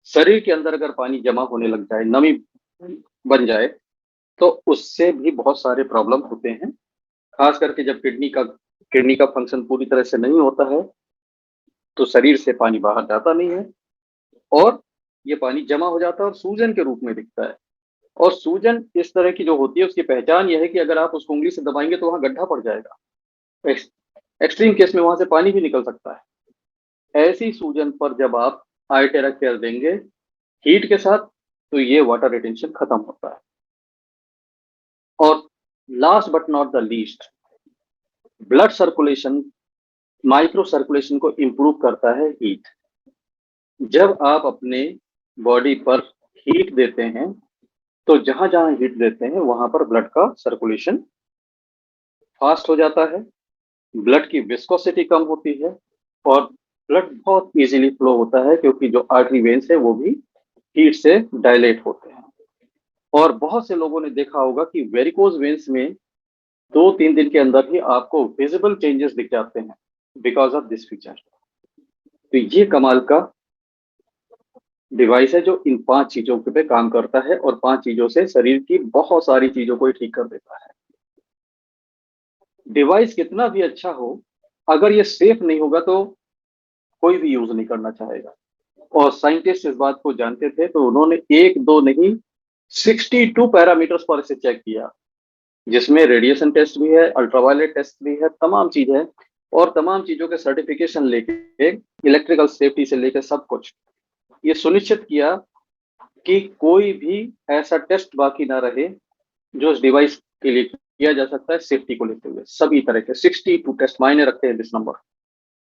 शरीर के अंदर अगर पानी जमा होने लग जाए, नमी बन जाए, तो उससे भी बहुत सारे प्रॉब्लम होते हैं। खास करके जब किडनी का फंक्शन पूरी तरह से नहीं होता है तो शरीर से पानी बाहर जाता नहीं है और ये पानी जमा हो जाता है और सूजन के रूप में दिखता है। और सूजन इस तरह की जो होती है उसकी पहचान यह है कि अगर आप उसको उंगली से दबाएंगे तो वहां गड्ढा पड़ जाएगा। एक्सट्रीम केस में वहां से पानी भी निकल सकता है। ऐसी सूजन पर जब आप आयटेरा केयर देंगे हीट के साथ तो ये वाटर रिटेंशन खत्म होता है। और last but not the least, blood circulation, micro circulation को इंप्रूव करता है हीट। जब आप अपने बॉडी पर हीट देते हैं तो जहां जहां हीट देते हैं वहां पर ब्लड का सर्कुलेशन फास्ट हो जाता है, ब्लड की विस्कोसिटी कम होती है और ब्लड बहुत इजीली फ्लो होता है, क्योंकि जो आर्टरी वेन्स है वो भी हीट से डायलेट होते हैं। और बहुत से लोगों ने देखा होगा कि वेरिकोज वेन्स में 2-3 दिन के अंदर ही आपको विजिबल चेंजेस दिख जाते हैं बिकॉज ऑफ दिस फीचर। तो ये कमाल का डिवाइस है जो इन 5 चीज़ों पे काम करता है और 5 चीज़ों से शरीर की बहुत सारी चीज़ों को ये ठीक कर देता है। डिवाइस कितना भी अच्छा हो, अगर ये सेफ नहीं होगा तो कोई भी यूज़ नहीं करना चाहेगा। और साइंटिस्ट इस बात को जानते थे, तो उन्होंने 1-2 नहीं 62 पैरामीटर्स पर इसे चेक किया, जिसमें रेडिएशन टेस्ट भी है, अल्ट्रावायलेट टेस्ट भी है, तमाम चीज़ है और तमाम चीज़ों के सर्टिफ़िकेशन लेके इलेक्ट्रिकल सेफ्टी से लेके सब कुछ। ये सुनिश्चित किया कि कोई भी ऐसा टेस्ट बाकी ना रहे, जो इस डिवाइस के लिए किया जा सकता है सेफ्टी को लेते हुए। सभी तरह के 62 टेस्ट मायने रखते हैं दिस नंबर।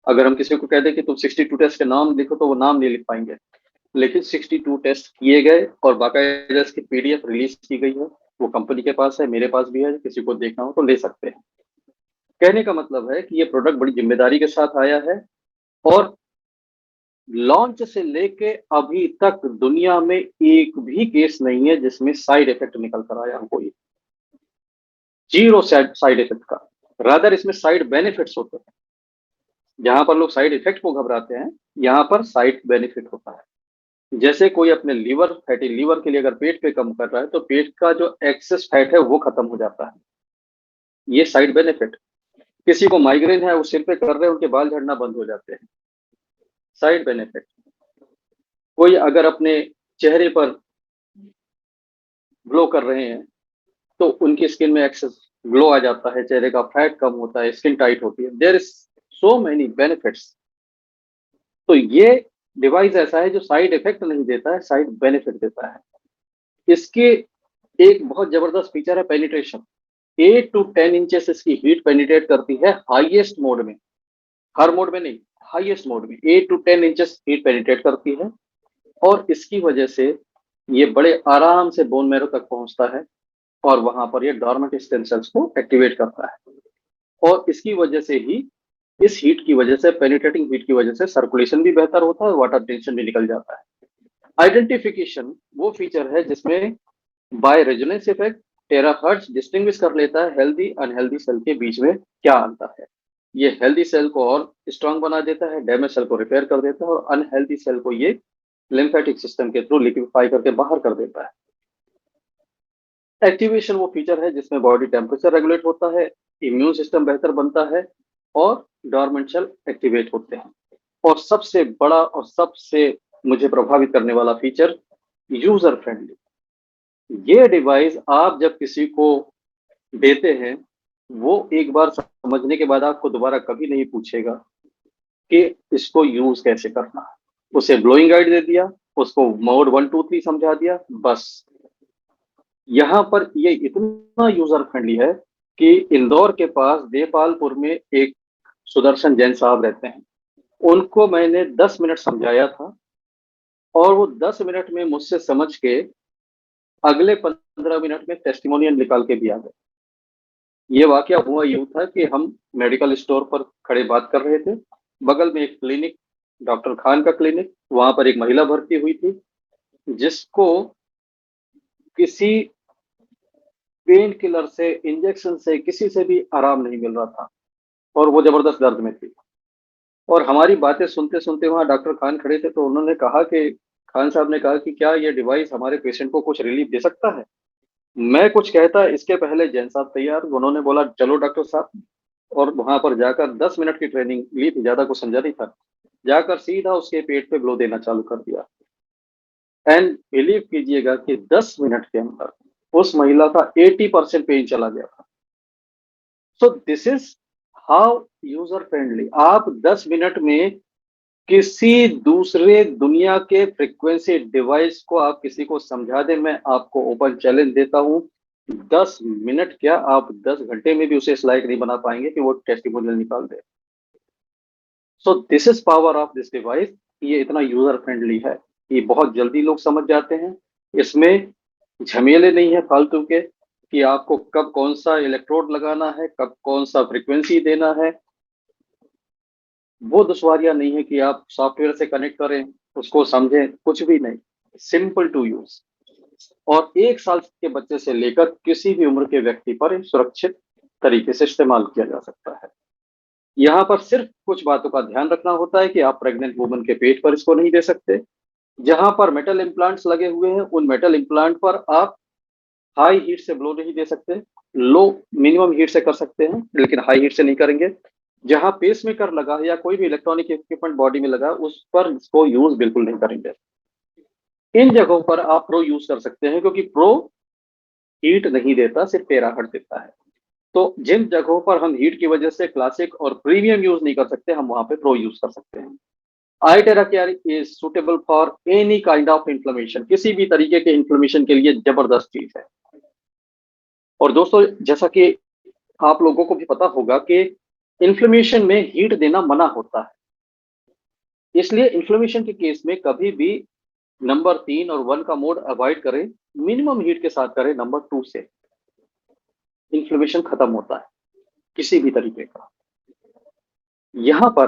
अगर हम किसी को कह दें कि तुम 62 टेस्ट के नाम लिखो, तो वो नाम नहीं लिख पाएँगे। लेकिन 62 टेस्ट किए गए और बाकायदा इसकी पीडीएफ रिलीज़ की गई है। वो कंपनी के पास है, मेरे पास भी है, किसी को देखना हो तो ले सकते हैं। कहने का मतलब है कि ये प्रोडक्ट बड़ी ज़िम्मेदारी के साथ आया है और लॉन्च से लेके अभी तक दुनिया में एक भी केस नहीं है जिसमें साइड इफ़ेक्ट निकल कर आया हो कोई। 0 साइड इफ़ेक्ट का। रादर इसमें साइड बेनिफिट्स होते हैं। जहाँ पर लोग साइड इफ़ेक्ट को घबराते हैं, यहाँ पर साइड बेनिफिट होता है। जैसे कोई अपने लीवर फैटी लीवर के लिए अगर पेट पे कम कर रहा है, तो पेट का जो एक्सेस फैट है वो खत्म हो जाता है। ये साइड बेनिफिट। किसी को माइग्रेन है, वो सिर पे कर रहे हैं, उनके बाल झड़ना बंद हो जाते हैं। Side benefit. कोई अगर अपने चेहरे पर ग्लो कर रहे हैं, तो उनकी स्किन में एक्सेस ग्लो आ जाता है, चेहरे का फैट कम होता है, स्किन टाइट होती है। There is so many benefits. तो ये डिवाइस ऐसा है जो साइड इफेक्ट नहीं देता है, साइड बेनिफिट देता है। इसके एक बहुत जबरदस्त फीचर है पेनिट्रेशन। 8 टू 10 इंचेस इसकी हीट पेनिट्रेट करती है हाईएस्ट मोड में। हर मोड में नहीं, हाईएस्ट मोड में 8 टू 10 इंचेस हीट पेनिट्रेट करती है और इसकी वजह से ये बड़े आराम से बोन मैरो तक पहुंचता है और वहां पर ये डॉर्मेंट स्टेम सेल्स को एक्टिवेट करता है। और इसकी वजह से ही, इस हीट की वजह से, पेनिट्रेटिंग हीट की वजह से सर्कुलेशन भी बेहतर होता है और वाटर टेंशन भी निकल जाता है। आइडेंटिफिकेशन वो फीचर है जिसमें by resonance effect terahertz distinguish कर लेता है हेल्दी अनहेल्दी सेल के बीच में क्या अंतर है। ये हेल्दी सेल को और स्ट्रांग बना देता है, डैमेज सेल को रिपेयर कर देता है और अनहेल्दी सेल को ये लिम्फेटिक सिस्टम के थ्रू लिक्विफाई करके बाहर कर देता है। एक्टिवेशन वो फीचर है जिसमें बॉडी टेम्परेचर रेगुलेट होता है, इम्यून सिस्टम बेहतर बनता है और डॉर्मेंट सेल एक्टिवेट होते हैं। और सबसे बड़ा और सबसे मुझे प्रभावित करने वाला फीचर, यूजर फ्रेंडली। ये डिवाइस आप जब किसी को देते हैं, वो एक बार समझने के बाद आपको दोबारा कभी नहीं पूछेगा कि इसको यूज कैसे करना है। उसे ब्लोइंग गाइड दे दिया, उसको मोड 1 2 3 समझा दिया, बस। यहाँ पर ये इतना यूजर फ्रेंडली है कि इंदौर के पास देपालपुर में एक सुदर्शन जैन साहब रहते हैं। उनको मैंने 10 मिनट समझाया था और वो 10 मिनट में मुझसे समझ के अगले 15 मिनट में टेस्टिमोनियल निकाल के भी आ गए। ये वाकया हुआ यूँ था कि हम मेडिकल स्टोर पर खड़े बात कर रहे थे। बगल में एक क्लिनिक, डॉक्टर खान का क्लिनिक, वहाँ पर एक महिला भर्ती हुई थी, जिसको किसी पेन किलर से, इंजेक्शन से, किसी से भी आराम नहीं मिल रहा था और वो ज़बरदस्त दर्द में थी। और हमारी बातें सुनते-सुनते वहाँ डॉक्टर खान खड़े थे, तो उन्होंने कहा कि खान साहब ने कहा कि, "क्या ये डिवाइस हमारे पेशेंट को कुछ रिलीफ़ दे सकता है?" मैं कुछ कहता इसके पहले जैन साहब तैयार, उन्होंने बोला, "चलो डॉक्टर साहब।" और वहाँ पर जाकर 10 मिनट की ट्रेनिंग ली थी, ज़्यादा कुछ समझा नहीं था। जाकर सीधा उसके पेट पे ब्लो देना चालू कर दिया एंड बिलीव कीजिएगा कि 10 मिनट के अंदर उस महिला का 80% पेन चला गया था। सो this is how user friendly. आप 10 मिनट में किसी दूसरे दुनिया के फ्रीक्वेंसी डिवाइस को आप किसी को समझा दें, मैं आपको ओपन चैलेंज देता हूँ, 10 मिनट क्या, आप 10 घंटे में भी उसे इस लायक नहीं बना पाएँगे कि वो टेस्टिमोनियल निकाल दे। So this is power of this device. ये इतना यूज़र फ्रेंडली है, ये बहुत जल्दी लोग समझ जाते हैं। इसमें झमेले नहीं है फालतू के कि आपको कब कौन-सा इलेक्ट्रोड लगाना है, कब कौन-सा फ्रीक्वेंसी देना है। वो दुश्वारियाँ नहीं है कि आप सॉफ्टवेयर से कनेक्ट करें, उसको समझें, कुछ भी नहीं। सिंपल टू यूज़ और 1 साल के बच्चे से लेकर किसी भी उम्र के व्यक्ति पर सुरक्षित तरीके से इस्तेमाल किया जा सकता है। यहाँ पर सिर्फ कुछ बातों का ध्यान रखना होता है कि आप प्रेग्नेंट वुमन के पेट पर इसको नहीं दे सकते। जहां पर मेटल इम्प्लांट्स लगे हुए हैं, उन मेटल इम्प्लांट पर आप हाई हीट से ब्लो नहीं दे सकते, लो मिनिमम हीट से कर सकते हैं, लेकिन हाई हीट से नहीं करेंगे। जहां पेस मेकर लगा है या कोई भी इलेक्ट्रॉनिक इक्विपमेंट बॉडी में लगा है, उस पर इसको यूज बिल्कुल नहीं करेंगे। इन जगहों पर आप प्रो यूज कर सकते हैं, क्योंकि प्रो हीट नहीं देता, सिर्फ टेराहर्ट देता है। तो जिन जगहों पर हम हीट की वजह से क्लासिक और प्रीमियम यूज नहीं कर सकते, हम वहां पे प्रो यूज कर सकते हैं। Itera care is suitable for any kind of inflammation, किसी भी तरीके के इन्फ्लेमेशन के लिए जबरदस्त चीज है। और दोस्तों, जैसा कि आप लोगों को भी पता होगा कि इन्फ्लेमेशन में हीट देना मना होता है, इसलिए इन्फ्लेमेशन के केस में कभी भी नंबर 3 और 1 का मोड अवॉइड करें, मिनिमम हीट के साथ करें, नंबर 2 से इन्फ्लेमेशन खत्म होता है किसी भी तरीके का। यहां पर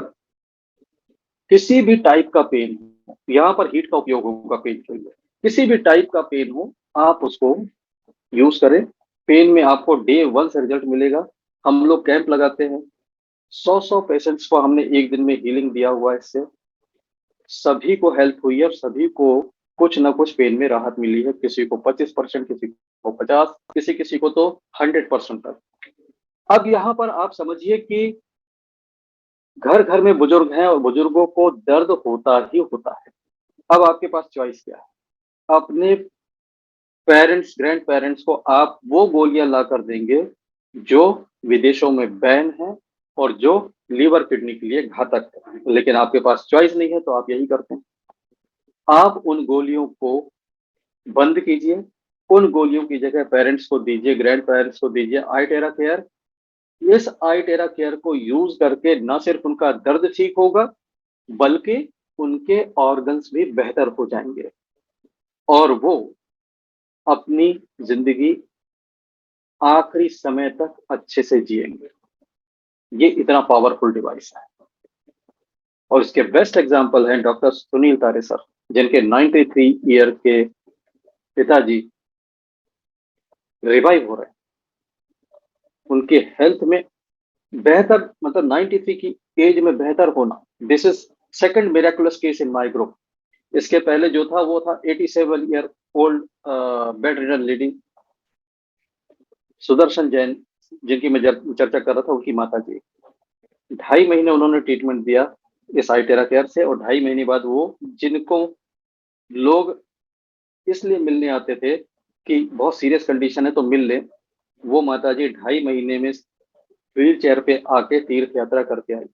किसी भी टाइप का पेन हो, यहाँ पर हीट का उपयोग होगा पेन के लिए, किसी भी टाइप का पेन हो, आप उसको यूज करें। पेन में आपको डे 1 से रिजल्ट मिलेगा। हम लोग कैंप लगाते हैं, 100 पेशेंट्स को हमने एक दिन में हीलिंग दिया हुआ है। इससे सभी को हेल्प हुई है और सभी को कुछ ना कुछ पेन में राहत मिली है। किसी को 25%, किसी को 50, किसी किसी को तो 100% तक। अब यहाँ पर आप समझिए कि घर घर में बुजुर्ग हैं और बुजुर्गों को दर्द होता ही होता है। अब आपके पास चॉइस क्या है? अपने पेरेंट्स, ग्रैंड पेरेंट्स को आप वो गोलियां ला कर देंगे जो विदेशों में बैन है और जो लीवर किडनी के लिए घातक है, लेकिन आपके पास चॉइस नहीं है, तो आप यही करते हैं। आप उन गोलियों को बंद कीजिए, उन गोलियों की जगह पेरेंट्स को दीजिए, ग्रैंड पेरेंट्स को दीजिए आईटेरा केयर। इस आईटेरा केयर को यूज करके न सिर्फ उनका दर्द ठीक होगा, बल्कि उनके ऑर्गन्स भी बेहतर हो जाएंगे और वो अपनी जिंदगी आखिरी समय तक अच्छे से जिएंगे। ये इतना पावरफुल डिवाइस है। और इसके बेस्ट एग्जांपल हैं डॉक्टर सुनील तारे सर, जिनके 93 ईयर के पिताजी रिवाइव हो रहे हैं। उनके हेल्थ में बेहतर, मतलब 93 की एज में बेहतर होना, this is second miraculous case in my group. इसके पहले जो था वो था 87 year old bed ridden lady Sudarshan Jain, जिनकी मैं चर्चा कर रहा था, उनकी माता जी। 2.5 महीने उन्होंने ट्रीटमेंट दिया इस आईटेरा केयर से, और 2.5 महीने बाद वो, जिनको लोग इसलिए मिलने आते थे कि बहुत सीरियस कंडीशन है तो मिल ले, वो माता जी 2.5 महीने में व्हील चेयर पे आके तीर्थ यात्रा करके आई।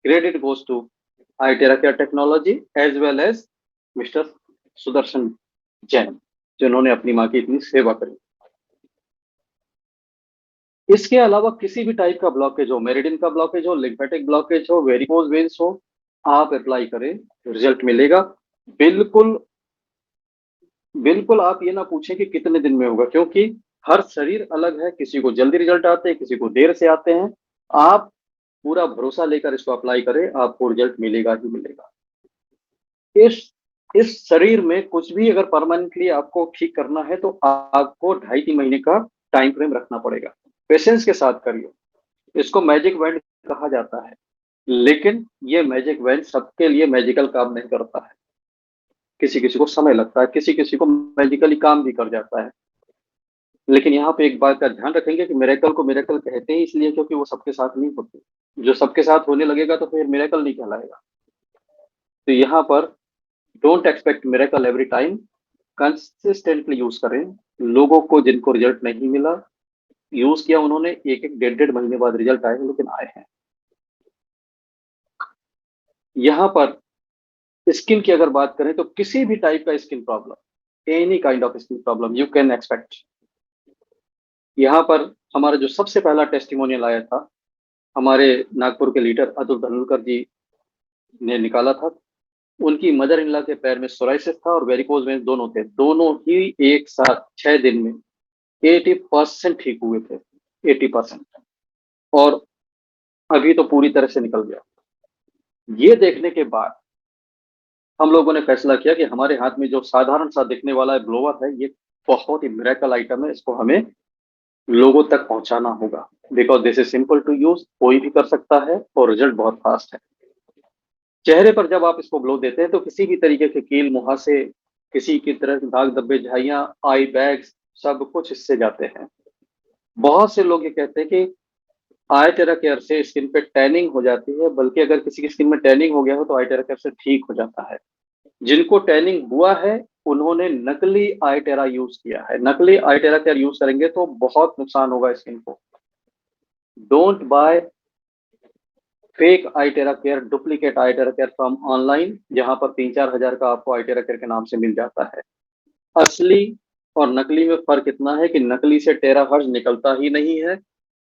Credit goes to Itera care technology as well as mister Sudarshan Jain, जिन्होंने अपनी माँ की इतनी सेवा करी। इसके अलावा किसी भी टाइप का ब्लॉकेज हो, मेरिडियन का ब्लॉकेज हो, लिम्फेटिक ब्लॉकेज हो, वेरिकोज वेन्स हो, आप अप्लाई करें, रिजल्ट मिलेगा। बिल्कुल बिल्कुल आप ये ना पूछें कि कितने दिन में होगा, क्योंकि हर शरीर अलग है, किसी को जल्दी रिजल्ट आते हैं, किसी को देर से आते हैं। आप पूरा भरोसा लेकर इसको अप्लाई करें, आपको रिजल्ट मिलेगा ही मिलेगा। इस इस शरीर में कुछ भी अगर परमानेंटली आपको ठीक करना है, तो आपको 2.5-3 महीने का टाइम फ्रेम रखना पड़ेगा। पेशेंस के साथ करिए। इसको मैजिक वैंड कहा जाता है, लेकिन ये मैजिक वैंड सबके लिए मैजिकल काम नहीं करता है। किसी किसी को समय लगता है, किसी किसी को मैजिकली काम भी कर जाता है। लेकिन यहाँ पे एक बात का ध्यान रखेंगे कि मिरेकल को मिरेकल कहते हैं इसलिए क्योंकि वो सबके साथ नहीं होते। जो सबके साथ होने लगेगा तो फिर मिरेकल नहीं कहलाएगा। तो यहाँ पर don't expect miracle every time, consistently use करें। लोगों को जिनको रिजल्ट नहीं मिला, यूज किया उन्होंने, एक एक 1.5-1.5 महीने बाद रिजल्ट आए, लेकिन आए हैं। यहाँ पर स्किन की अगर बात करें, तो किसी भी टाइप का skin problem, any kind of skin problem you can expect. यहाँ पर हमारा जो सबसे पहला टेस्टिमोनियल आया था, हमारे नागपुर के लीडर अतुल धनुलकर जी ने निकाला था। उनकी मदर इन लॉ के पैर में सोराइसिस था और वेरिकोज वेन्स दोनों थे। दोनों ही एक साथ 6 दिन में 80% ठीक हुए थे, 80%। और अभी तो पूरी तरह से निकल गया। ये देखने के बाद हम लोगों ने फैसला किया कि हमारे हाथ में जो साधारण सा दिखने वाला ब्लोअर है, ये बहुत ही मिरेकल आइटम है। इसको हमें लोगों तक पहुंचाना होगा, because this is simple to use, कोई भी कर सकता है और रिजल्ट बहुत फास्ट है। चेहरे पर जब आप इसको ग्लो देते हैं तो किसी भी तरीके के कील मुहासे, किसी की तरह दाग धब्बे झाइयाँ, आई बैग्स, सब कुछ इससे जाते हैं। बहुत से लोग ये कहते हैं कि आई टेरा केयर से स्किन पे टैनिंग हो जाती है, बल्कि अगर किसी की स्किन में टैनिंग हो गया हो तो आई टेरा केयर से ठीक हो जाता है। जिनको टैनिंग हुआ है उन्होंने नकली आई टेरा यूज किया है। नकली आई टेरा केयर यूज करेंगे तो बहुत नुकसान होगा स्किन को। Don't buy fake iTeraCare, duplicate iTeraCare from online, जहां पर 3-4 हजार का आपको आई टेरा केयर के नाम से मिल जाता है। असली और नकली में फर्क इतना है कि नकली से टेराहर्ट्ज निकलता ही नहीं है।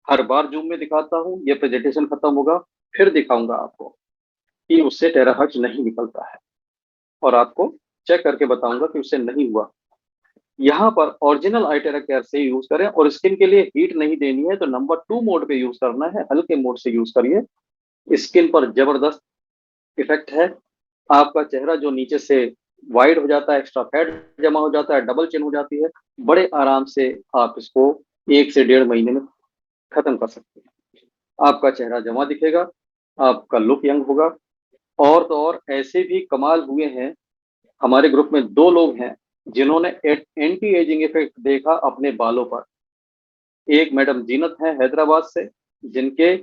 हर बार जूम में दिखाता हूँ, ये प्रेजेंटेशन खत्म होगा फिर दिखाऊंगा आपको कि उससे टेराहर्ट्ज नहीं निकलता है, और आपको चेक करके बताऊंगा कि उससे नहीं हुआ। यहाँ पर ओरिजिनल आई टेरा केयर से यूज करें, और स्किन के लिए हीट नहीं देनी है तो नंबर 2 मोड पे यूज करना है, हल्के मोड से यूज करिए। स्किन पर जबरदस्त इफेक्ट है। आपका चेहरा जो नीचे से वाइड हो जाता है, एक्स्ट्रा फैट जमा हो जाता है, डबल चिन हो जाती है, बड़े आराम से आप इसको 1 से 1.5 महीने में खत्म कर सकते हैं। आपका चेहरा जमा दिखेगा, आपका लुक यंग होगा। और तो और ऐसे भी कमाल हुए हैं, हमारे ग्रुप में 2 लोग हैं जिन्होंने एंटी एजिंग इफेक्ट देखा अपने बालों पर। एक मैडम जीनत है हैदराबाद से, जिनके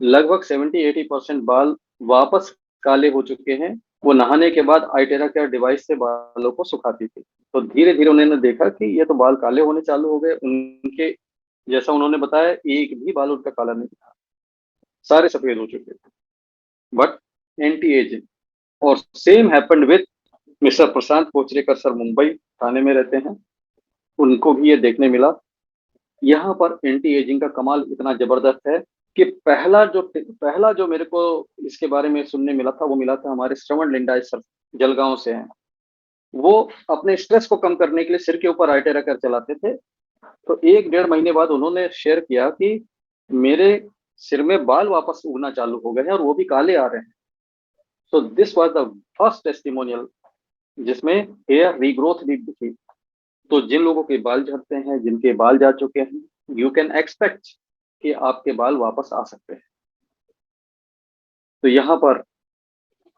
लगभग 70-80% बाल वापस काले हो चुके हैं। वो नहाने के बाद आइटेरा केयर डिवाइस से बालों को सुखाती थी, तो धीरे धीरे उन्होंने देखा कि ये तो बाल काले होने चालू हो गए उनके। जैसा उन्होंने बताया, एक भी बाल उनका काला नहीं था, सारे सफेद हो चुके थे, बट एंटी एजिंग। और same happened with mister Prashant Pochrekar sir, Mumbai Thane में रहते हैं, उनको भी ये देखने मिला। यहाँ पर एंटी एजिंग का कमाल इतना जबरदस्त है कि पहला जो मेरे को इसके बारे में सुनने मिला था, वो मिला था हमारे श्रवण लिंडाय सर, जलगांव से हैं। वो अपने स्ट्रेस को कम करने के लिए सिर के ऊपर आइटे रखकर चलाते थे। तो 1-1.5 महीने बाद उन्होंने शेयर किया कि मेरे सिर में बाल वापस उगना चालू हो गए हैं और वो भी काले आ रहे हैं। So this was the first testimonial जिसमें हेयर रीग्रोथ भी दिखी। तो जिन लोगों के बाल झड़ते हैं, जिनके बाल जा चुके हैं, यू कैन एक्सपेक्ट कि आपके बाल वापस आ सकते हैं। तो यहाँ पर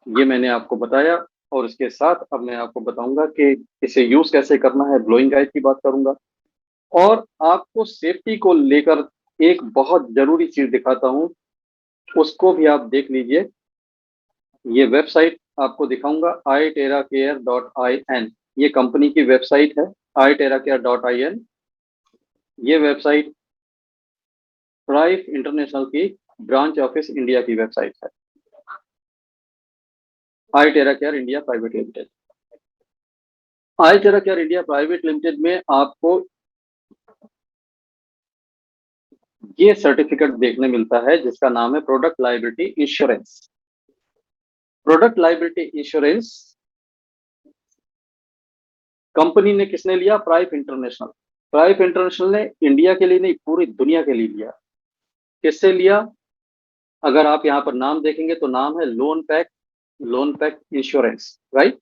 ये मैंने आपको बताया, और इसके साथ अब मैं आपको बताऊंगा कि इसे यूज कैसे करना है, ग्लोइंग गाइड की बात करूंगा, और आपको सेफ्टी को लेकर एक बहुत जरूरी चीज दिखाता हूं, उसको भी आप देख लीजिए। ये वेबसाइट आपको दिखाऊंगा, iterakare.in, ये कंपनी की वेबसाइट है, iterakare.in। ये वेबसाइट प्राइफ इंटरनेशनल की ब्रांच ऑफिस इंडिया की वेबसाइट है, आई टेरा केयर इंडिया प्राइवेट लिमिटेड। आई टेरा केयर इंडिया प्राइवेट लिमिटेड में आपको ये सर्टिफिकेट देखने मिलता है जिसका नाम है product liability insurance. Product liability insurance company ने किसने लिया? प्राइफ इंटरनेशनल। प्राइफ इंटरनेशनल ने इंडिया के लिए नहीं, पूरी दुनिया के लिए लिया। किससे लिया? अगर आप यहाँ पर नाम देखेंगे तो नाम है loan pack insurance, right.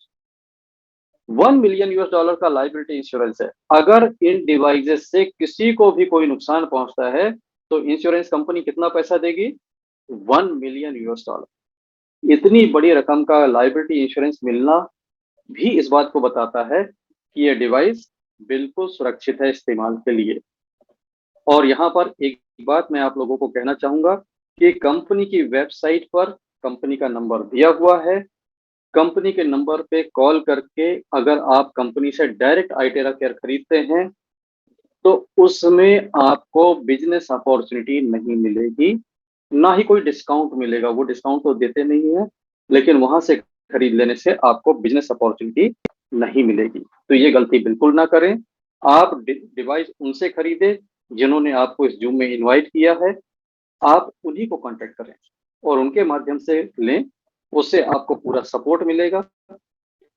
$1 million का लाइबिलिटी इंश्योरेंस है। अगर इन डिवाइसेस से किसी को भी कोई नुकसान पहुंचता है तो इंश्योरेंस कंपनी कितना पैसा देगी? $1 मिलियन। इतनी बड़ी रकम का लाइबिलिटी इंश्योरेंस मिलना भी इस बात को बताता है कि ये डिवाइस बिल्कुल सुरक्षित है इस्तेमाल के लिए। और यहाँ पर एक बात मैं आप लोगों को कहना चाहूंगा कि कंपनी की वेबसाइट पर कंपनी का नंबर दिया हुआ है। कंपनी के नंबर पे कॉल करके अगर आप कंपनी से डायरेक्ट आइटेरा केयर खरीदते हैं तो उसमें आपको बिजनेस अपॉर्चुनिटी नहीं मिलेगी, ना ही कोई डिस्काउंट मिलेगा। वो डिस्काउंट तो देते नहीं है, लेकिन वहां से खरीद लेने से आपको बिजनेस अपॉर्चुनिटी नहीं मिलेगी। तो ये गलती बिल्कुल ना करें। आप डिवाइस उनसे खरीदें जिन्होंने आपको इस जूम में इनवाइट किया है, आप उन्हीं को कांटेक्ट करें और उनके माध्यम से लें। उससे आपको पूरा सपोर्ट मिलेगा।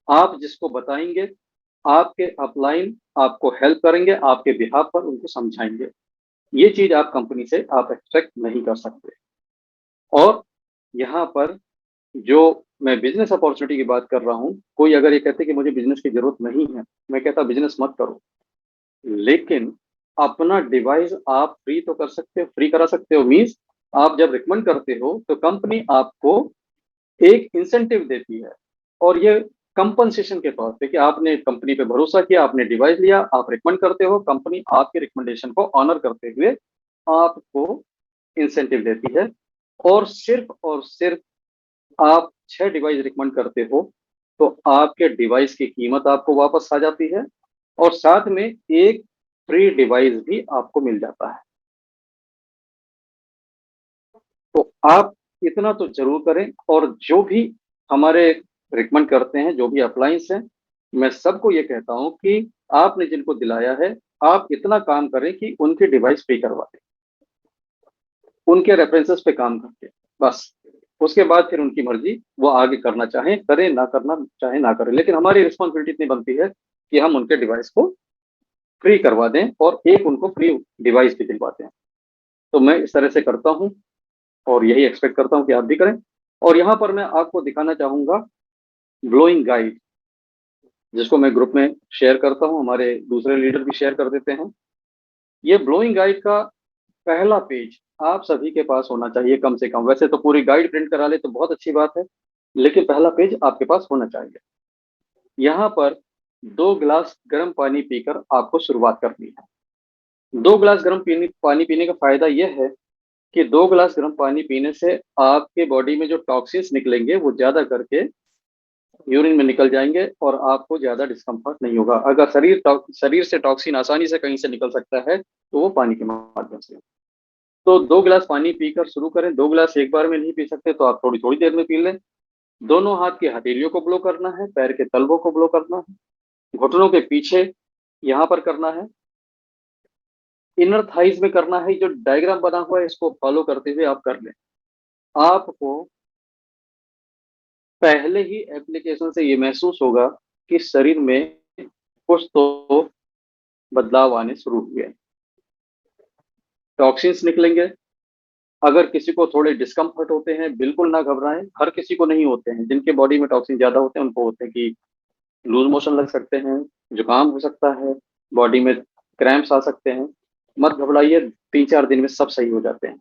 आप जिसको बताएंगे, आपके अपलाइन आपको हेल्प करेंगे, आपके बिहाफ पर उनको समझाएंगे। ये चीज आप कंपनी से आप एक्सपेक्ट नहीं कर सकते। और यहाँ पर जो मैं बिजनेस अपॉर्चुनिटी की बात कर रहा हूँ, कोई अगर ये कहते कि मुझे बिजनेस की जरूरत नहीं है, मैं कहता बिजनेस मत करो, लेकिन अपना डिवाइस आप फ्री तो कर सकते हो। फ्री करा सकते हो मीन्स आप जब रिकमेंड करते हो तो कंपनी आपको एक इंसेंटिव देती है, और ये कंपनसेशन के तौर पे कि आपने कंपनी पे भरोसा किया, आपने डिवाइस लिया, आप रिकमेंड करते हो, कंपनी आपके रिकमेंडेशन को ऑनर करते हुए आपको इंसेंटिव देती है। और सिर्फ आप 6 डिवाइस रिकमेंड करते हो तो आपके डिवाइस की कीमत आपको वापस आ जाती है, और साथ में एक फ्री डिवाइस भी आपको मिल जाता है। तो आप इतना तो जरूर करें, और जो भी हमारे रिकमेंड करते हैं, जो भी अप्लायंस हैं, मैं सबको ये कहता हूं कि आपने जिनको दिलाया है, आप इतना काम करें कि उनकी डिवाइस फ्री करवा दें, उनके रेफरेंसेस पे काम करके, बस। उसके बाद फिर उनकी मर्जी, वो आगे करना चाहें करें, ना करना चाहे ना करें, लेकिन हमारी रिस्पॉन्सिबिलिटी इतनी बनती है कि हम उनके डिवाइस को फ्री करवा दें और एक उनको फ्री डिवाइस भी दिलवाते हैं। तो मैं इस तरह से करता हूँ, और यही एक्सपेक्ट करता हूँ कि आप भी करें। और यहाँ पर मैं आपको दिखाना चाहूंगा ब्लोइंग गाइड, जिसको मैं ग्रुप में शेयर करता हूँ, हमारे दूसरे लीडर भी शेयर कर देते हैं। ये ब्लोइंग गाइड का पहला पेज आप सभी के पास होना चाहिए कम से कम। वैसे तो पूरी गाइड प्रिंट करा ले तो बहुत अच्छी बात है, लेकिन पहला पेज आपके पास होना चाहिए। यहाँ पर 2 गिलास गर्म पानी पीकर आपको शुरुआत करनी है। 2 गिलास पानी पीने का फायदा यह है कि 2 गिलास गर्म पानी पीने से आपके बॉडी में जो टॉक्सिन्स निकलेंगे वो ज्यादा करके यूरिन में निकल जाएंगे, और आपको ज्यादा डिस्कम्फर्ट नहीं होगा। अगर शरीर से टॉक्सिन आसानी से कहीं से निकल सकता है तो वो पानी के माध्यम से। तो 2 गिलास पानी पीकर शुरू करें। 2 गिलास एक बार में नहीं पी सकते तो आप थोड़ी थोड़ी देर में पी लें। दोनों हाथ की हथेलियों को ब्लो करना है, पैर के तलवों को ब्लो करना है, घुटनों के पीछे यहाँ पर करना है, इनर थाइज में करना है। जो डायग्राम बना हुआ है इसको फॉलो करते हुए आप कर लें। आपको पहले ही एप्लीकेशन से ये महसूस होगा कि शरीर में कुछ तो बदलाव आने शुरू हुए, टॉक्सिन्स निकलेंगे। अगर किसी को थोड़े डिस्कम्फर्ट होते हैं, बिल्कुल ना घबराएं। हर किसी को नहीं होते हैं, जिनके बॉडी में टॉक्सिन ज्यादा होते हैं उनको होते हैं कि लूज मोशन लग सकते हैं, जुकाम हो सकता है, बॉडी में क्रैम्प्स आ सकते हैं। मत घबराइए, 3-4 दिन में सब सही हो जाते हैं।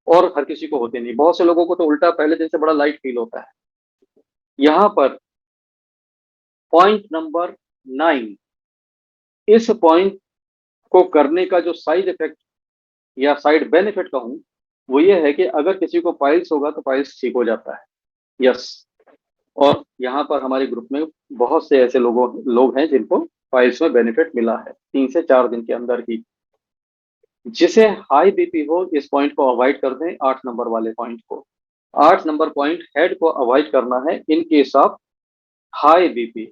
और हर किसी को होते नहीं, बहुत से लोगों को तो उल्टा पहले दिन से बड़ा लाइट फील होता है। यहाँ पर पॉइंट नंबर 9, इस पॉइंट को करने का जो साइड इफेक्ट या साइड बेनिफिट कहूँ, वो ये है कि अगर किसी को पाइल्स होगा तो पाइल्स ठीक हो जाता है। यस। और यहाँ पर हमारे ग्रुप में बहुत से ऐसे लोग हैं जिनको पाइल्स में बेनिफिट मिला है 3 से 4 दिन के अंदर ही। जिसे हाई बीपी हो, इस पॉइंट को अवॉइड कर दें, 8 नंबर वाले पॉइंट को। 8 नंबर पॉइंट हेड को अवॉइड करना है in case of high BP.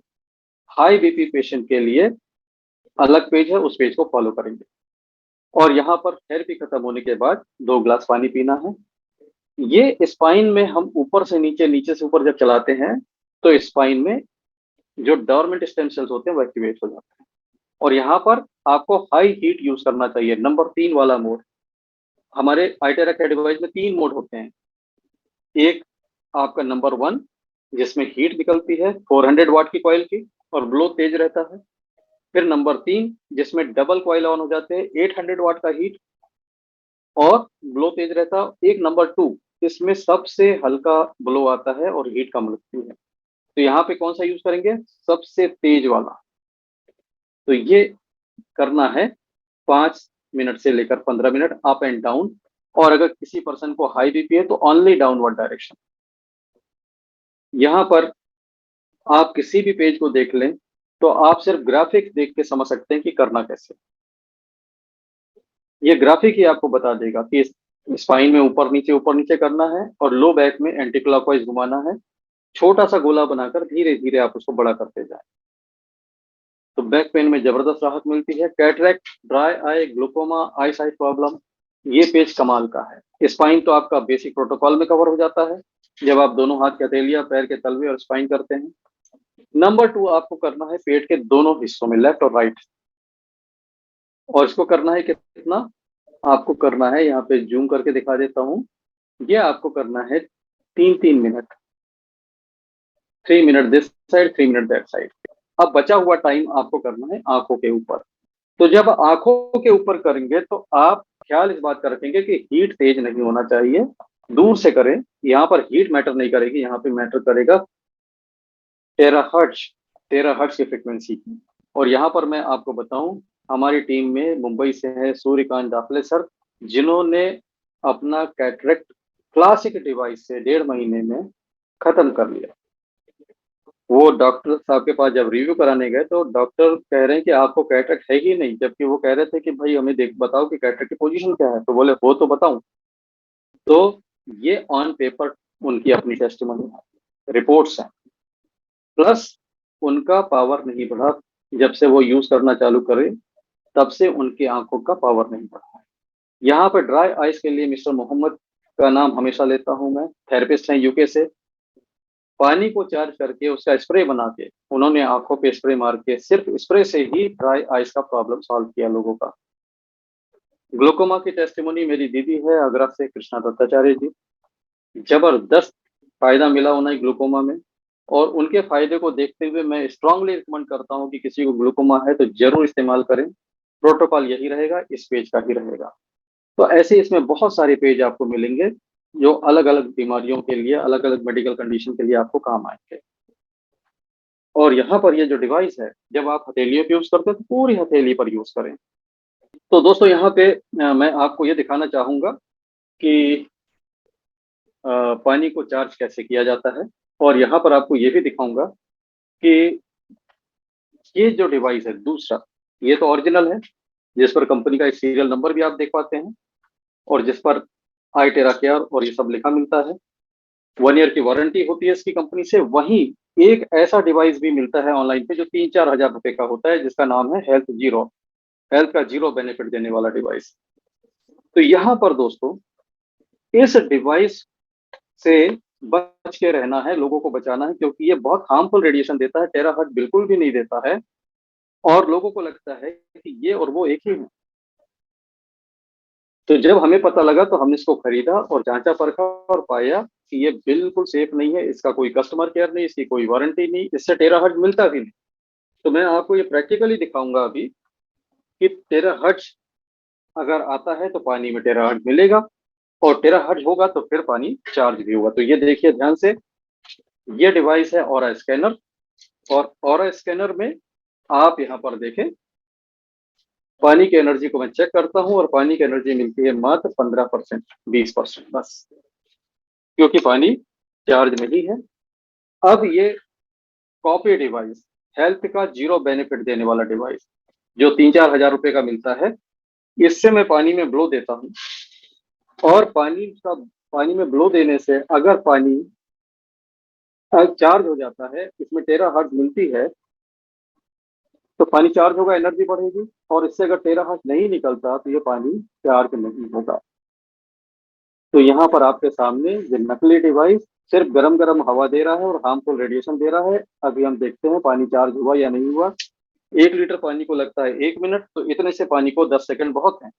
High BP patient के लिए अलग पेज है, उस पेज को फॉलो करेंगे। और यहाँ पर थेरेपी खत्म होने के बाद 2 गिलास पानी पीना है। ये स्पाइन में हम ऊपर से नीचे, नीचे से ऊपर जब चलाते हैं तो स्पाइन में जो डॉर्मेंट स्टेम सेल्स होते हैं वो एक्टिवेट हो जाते हैं। और यहाँ पर आपको हाई हीट यूज करना चाहिए, नंबर 3 वाला मोड। हमारे आइटेरा के डिवाइस में 3 मोड होते हैं। एक आपका नंबर 1, जिसमें हीट निकलती है 400 वाट की कॉइल की और ब्लो तेज रहता है। फिर नंबर 3, जिसमें डबल कॉइल ऑन हो जाते हैं, 800 वाट का हीट और ब्लो तेज रहता है। एक नंबर 2, इसमें सबसे हल्का ब्लो आता है और हीट कम लगती है। तो यहाँ पे कौन सा यूज करेंगे? सबसे तेज वाला। तो ये करना है 5 मिनट से लेकर 15 मिनट, अप एंड डाउन। और अगर किसी पर्सन को हाई बीपी है तो ओनली डाउनवर्ड डायरेक्शन। यहाँ पर आप किसी भी पेज को देख लें तो आप सिर्फ ग्राफिक देख के समझ सकते हैं कि करना कैसे। ये ग्राफिक ही आपको बता देगा कि स्पाइन में ऊपर नीचे करना है और लो बैक में एंटी क्लॉकवाइज घुमाना है। छोटा सा गोला बनाकर धीरे धीरे आप उसको बड़ा करते जाए तो बैक पेन में जबरदस्त राहत मिलती है। कैटरेक्ट, ड्राई आई, ग्लूकोमा, आई साइट प्रॉब्लम, ये पेज कमाल का है। स्पाइन तो आपका बेसिक प्रोटोकॉल में कवर हो जाता है जब आप दोनों हाथ की हथेलियां, पैर के तलवे और स्पाइन करते हैं। नंबर 2 आपको करना है पेट के दोनों हिस्सों में, लेफ्ट और राइट। और इसको करना है कितना? आपको करना है, यहाँ पे जूम करके दिखा देता हूँ, ये आपको करना है 3-3 minute. 3 minute this side, 3 minute that side. अब बचा हुआ टाइम आपको करना है आंखों के ऊपर। तो जब आंखों के ऊपर करेंगे तो आप ख्याल इस बात का रखेंगे कि हीट तेज नहीं होना चाहिए, दूर से करें, यहाँ पर हीट मैटर नहीं करेगी, यहाँ पे मैटर करेगा टेराहर्ट्ज, टेराहर्ट्ज की फ्रिक्वेंसी की। और यहाँ पर मैं आपको बताऊं, हमारी टीम में मुंबई से है सूर्यकांत दाफले सर, जिन्होंने अपना कैटरेक्ट क्लासिक डिवाइस से 1.5 महीने में खत्म कर लिया। वो डॉक्टर साहब के पास जब रिव्यू कराने गए तो डॉक्टर कह रहे हैं कि आपको कैटरेक्ट है ही नहीं, जबकि वो कह रहे थे कि भाई हमें देख बताओ कि कैटरेक्ट की पोजीशन क्या है, तो बोले वो तो बताऊं। तो ये ऑन पेपर उनकी अपनी टेस्टिमनी रिपोर्ट्स हैं। प्लस उनका पावर नहीं बढ़ा, जब से वो यूज करना चालू करे तब से उनकी आंखों का पावर नहीं बढ़ा है। यहाँ पर ड्राई आइस के लिए मिस्टर मोहम्मद का नाम हमेशा लेता हूं मैं, थेरेपिस्ट हैं यूके से। पानी को चार्ज करके उसका स्प्रे बना के उन्होंने आंखों पे स्प्रे मार के सिर्फ स्प्रे से ही ड्राई आइस का प्रॉब्लम सॉल्व किया लोगों का। ग्लूकोमा की टेस्टिमोनी मेरी दीदी है आगरा से, कृष्णा दत्ताचार्य जी। जबरदस्त फायदा मिला उन्हें ग्लूकोमा में, और उनके फायदे को देखते हुए मैं स्ट्रांगली रिकमेंड करता हूं कि किसी को ग्लूकोमा है तो जरूर इस्तेमाल करें। प्रोटोकॉल यही रहेगा, इस पेज का ही रहेगा। तो ऐसे इसमें बहुत सारे पेज आपको मिलेंगे जो अलग अलग बीमारियों के लिए, अलग अलग मेडिकल कंडीशन के लिए आपको काम आएंगे। और यहाँ पर ये जो डिवाइस है, जब आप हथेलियों पे यूज करते हैं तो पूरी हथेली पर यूज करें। तो दोस्तों यहाँ पे मैं आपको ये दिखाना चाहूंगा कि पानी को चार्ज कैसे किया जाता है, और यहाँ पर आपको ये भी दिखाऊंगा कि ये जो डिवाइस है दूसरा, ये तो ओरिजिनल है, जिस पर कंपनी का एक सीरियल नंबर भी आप देख पाते हैं, और जिस पर आई टेरा केयर और ये सब लिखा मिलता है। 1 ईयर की वारंटी होती है इसकी कंपनी से। वहीं एक ऐसा डिवाइस भी मिलता है ऑनलाइन पे जो 3-4 हज़ार रुपए का होता है, जिसका नाम है हेल्थ जीरो, हेल्थ का जीरो बेनिफिट देने वाला डिवाइस। तो यहाँ पर दोस्तों इस डिवाइस से बच के रहना है, लोगों को बचाना है, क्योंकि ये बहुत हार्मफुल रेडिएशन देता है, टेराहर्ट्ज बिल्कुल भी नहीं देता है। और लोगों को लगता है कि ये और वो एक ही है। तो जब हमें पता लगा तो हमने इसको खरीदा और जांचा परखा और पाया कि ये बिल्कुल सेफ नहीं है, इसका कोई कस्टमर केयर नहीं, इसकी कोई वारंटी नहीं, इससे टेराहर्ट्ज मिलता भी नहीं। तो मैं आपको ये प्रैक्टिकली दिखाऊंगा अभी कि टेराहर्ट्ज अगर आता है तो पानी में टेराहर्ट्ज मिलेगा, और टेराहर्ट्ज होगा तो फिर पानी चार्ज भी होगा। तो ये देखिए ध्यान से, ये डिवाइस है ऑरा स्कैनर, और ऑरा स्कैनर में आप यहाँ पर देखें पानी की एनर्जी को मैं चेक करता हूं, और पानी की एनर्जी मिलती है मात्र 15%, 20% बस, क्योंकि पानी चार्ज नहीं है। अब ये कॉपी डिवाइस, हेल्थ का जीरो बेनिफिट देने वाला डिवाइस, जो 3-4 हज़ार रुपए का मिलता है, इससे मैं पानी में ब्लो देता हूँ, और पानी में ब्लो देने से अगर पानी चार्ज हो जाता है, इसमें टेराहर्ट्ज मिलती है, तो पानी चार्ज होगा, एनर्जी बढ़ेगी। और इससे अगर टेराहर्ट्ज नहीं निकलता तो ये पानी चार्ज नहीं होगा। तो यहाँ पर आपके सामने ये नकली डिवाइस सिर्फ गरम गरम हवा दे रहा है और हार्मफुल रेडिएशन दे रहा है। अभी हम देखते हैं पानी चार्ज हुआ या नहीं हुआ। 1 लीटर पानी को लगता है 1 मिनट, तो इतने से पानी को 10 सेकंड बहुत है।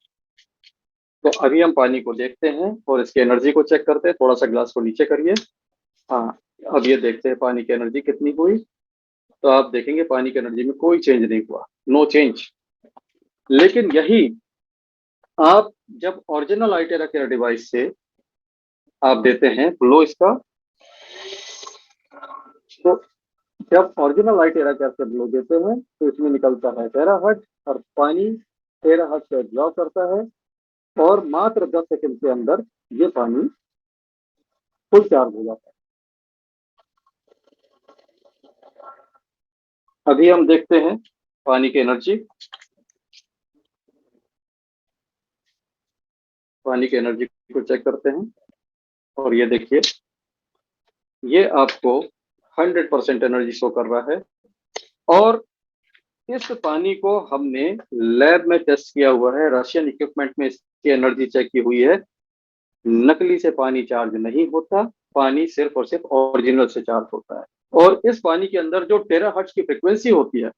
तो अभी हम पानी को देखते हैं और इसकी एनर्जी को चेक करते हैं। थोड़ा सा ग्लास को नीचे करिए। हाँ, अब ये देखते हैं पानी की एनर्जी कितनी हुई। तो आप देखेंगे पानी की एनर्जी में कोई चेंज नहीं हुआ, नो चेंज। लेकिन यही आप जब ओरिजिनल आईटेरा केयर डिवाइस से आप देते हैं फ्लो इसका, तो जब ओरिजिनल लाइट टेरा कैप्चर ग्लो देते हैं तो इसमें निकलता है टेराहर्ट्ज, और पानी टेराहर्ट्ज को एब्जॉर्ब करता है, और मात्र 10 सेकंड के अंदर ये पानी फुल चार्ज हो जाता है। अभी हम देखते हैं पानी की एनर्जी, पानी की एनर्जी को चेक करते हैं, और ये देखिए ये आपको 100% एनर्जी शो कर रहा है। और इस पानी को हमने लैब में टेस्ट किया हुआ है, रशियन इक्विपमेंट में इसकी एनर्जी चेक की हुई है। नकली से पानी चार्ज नहीं होता, पानी सिर्फ और सिर्फ ओरिजिनल से चार्ज होता है। और इस पानी के अंदर जो टेराहर्ट्ज की फ्रिक्वेंसी होती है,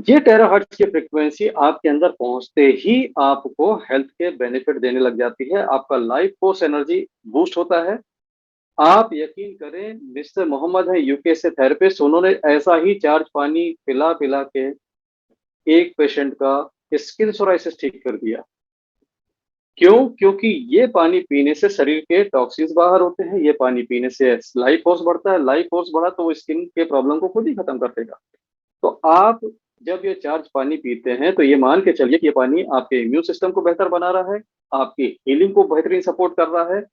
ये टेराहर्ट्ज की फ्रिक्वेंसी आपके अंदर पहुंचते ही आपको हेल्थ के बेनिफिट देने लग जाती है। आपका लाइफ फोर्स एनर्जी बूस्ट होता है। आप यकीन करें, मिस्टर मोहम्मद है यूके से थेरेपिस्ट, उन्होंने ऐसा ही चार्ज पानी पिला पिला के एक पेशेंट का स्किन सोराइसिस ठीक कर दिया। क्यों? क्योंकि ये पानी पीने से शरीर के टॉक्सिन्स बाहर होते हैं, ये पानी पीने से लाइफ फोर्स बढ़ता है, लाइफ फोर्स बढ़ा तो वो स्किन के प्रॉब्लम को खुद ही खत्म कर देगा। तो आप जब ये चार्ज पानी पीते हैं तो ये मान के चलिए कि ये पानी आपके इम्यून सिस्टम को बेहतर बना रहा है, आपकी हीलिंग को बेहतरीन सपोर्ट कर रहा है,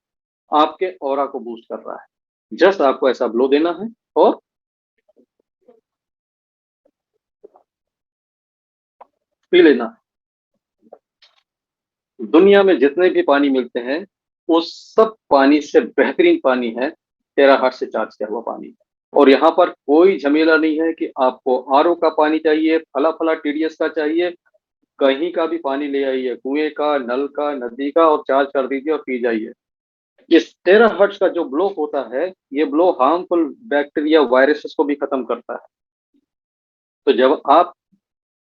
आपके ऑरा को बूस्ट कर रहा है। जस्ट आपको ऐसा ब्लो देना है और पी लेना है। दुनिया में जितने भी पानी मिलते हैं उस सब पानी से बेहतरीन पानी है टेराहार्ट से चार्ज किया हुआ पानी। और यहाँ पर कोई झमेला नहीं है कि आपको आरओ का पानी चाहिए, फला फला टीडीएस का चाहिए। कहीं का भी पानी ले आइए, कुएं का, नल का, नदी का, और चार्ज कर दीजिए और पी जाइए। इस टेराहर्ट्ज का जो ब्लो होता है, ये ब्लो हार्मफुल बैक्टीरिया वायरसेस को भी खत्म करता है। तो जब आप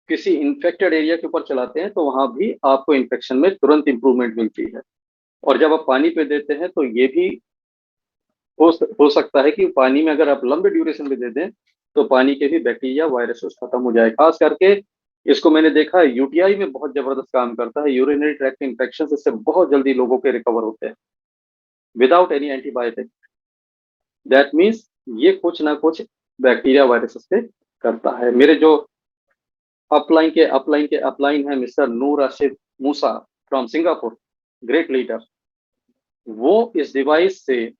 किसी इन्फेक्टेड एरिया के ऊपर चलाते हैं तो वहां भी आपको इन्फेक्शन में तुरंत इंप्रूवमेंट मिलती है। और जब आप पानी पे देते हैं तो ये भी हो सकता है कि पानी में अगर आप लंबे ड्यूरेशन में दे दें तो पानी के भी बैक्टीरिया वायरसेस खत्म हो जाए। खास करके इसको मैंने देखा है यूटीआई में बहुत जबरदस्त काम करता है, यूरिनरी ट्रैक्ट इन्फेक्शन, इससे बहुत जल्दी लोगों के रिकवर होते हैं without any antibiotic. That means ये कुछ ना कुछ बैक्टीरिया वायरसेस पे करता है। मेरे जो अपलाइन है mister Noor Rashid Musa from Singapore, great leader, वो इस डिवाइस से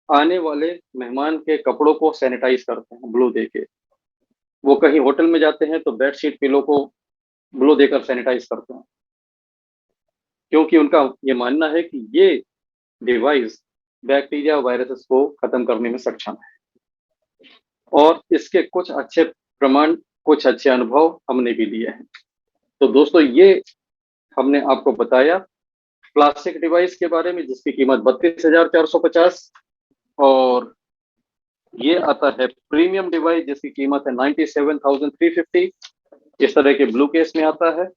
आने वाले मेहमान के कपड़ों को सैनिटाइज करते हैं ब्लू दे के। वो कहीं होटल में जाते हैं तो बेडशीट पिलो को ब्लू देकर सैनिटाइज करते हैं, क्योंकि उनका ये मानना है कि ये डिवाइस बैक्टीरिया वायरसेस को खत्म करने में सक्षम है। और इसके कुछ अच्छे प्रमाण, कुछ अच्छे अनुभव हमने भी लिए हैं। तो दोस्तों, ये हमने आपको बताया क्लासिक डिवाइस के बारे में जिसकी कीमत 32,450, और ये आता है प्रीमियम डिवाइस जिसकी कीमत है 97,350। इस तरह के ब्लू केस में आता है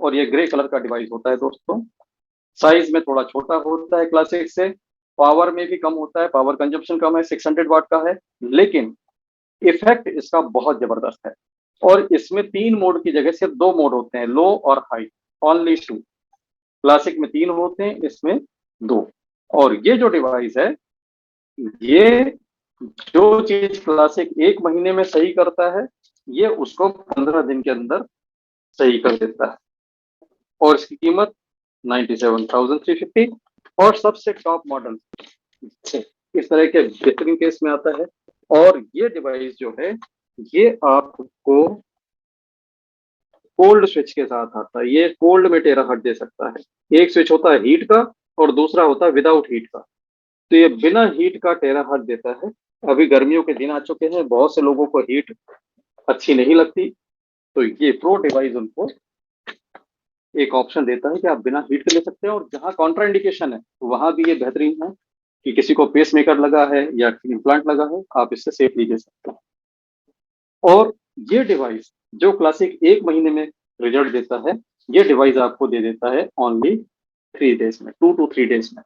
और ये ग्रे कलर का डिवाइस होता है दोस्तों। साइज में थोड़ा छोटा होता है क्लासिक से, पावर में भी कम होता है, पावर कंजप्शन कम है, 600 वाट का है, लेकिन इफेक्ट इसका बहुत जबरदस्त है। और इसमें 3 मोड की जगह सिर्फ 2 मोड होते हैं, लो और हाई, ओनली 2। क्लासिक में 3 होते हैं, इसमें 2। और ये जो डिवाइस है, ये जो चीज क्लासिक 1 महीने में सही करता है, ये उसको 15 दिन के अंदर सही कर देता है। और इसकी कीमत 97,350। और सबसे टॉप मॉडल इस तरह के बेहतरीन केस में आता है। और ये डिवाइस जो है, ये आपको कोल्ड स्विच के साथ आता है। ये कोल्ड में टेराहर्ट दे सकता है। एक स्विच होता है हीट का और दूसरा होता है विदाउट हीट का। तो ये बिना हीट का टेराहर्ट देता है। अभी गर्मियों के दिन आ चुके हैं, बहुत से लोगों को हीट अच्छी नहीं लगती, तो ये प्रो डिवाइस उनको एक ऑप्शन देता है कि आप बिना हीट के ले सकते हैं। और जहां कॉन्ट्राइंडिकेशन है वहां भी ये बेहतरीन है कि किसी को पेस मेकर लगा है या इम्प्लांट लगा है, आप इससे सेफली ले सकते हैं। और ये डिवाइस जो क्लासिक 1 महीने में रिजल्ट देता है, ये डिवाइस आपको दे देता है ओनली 3 डेज में, 2 to 3 डेज में।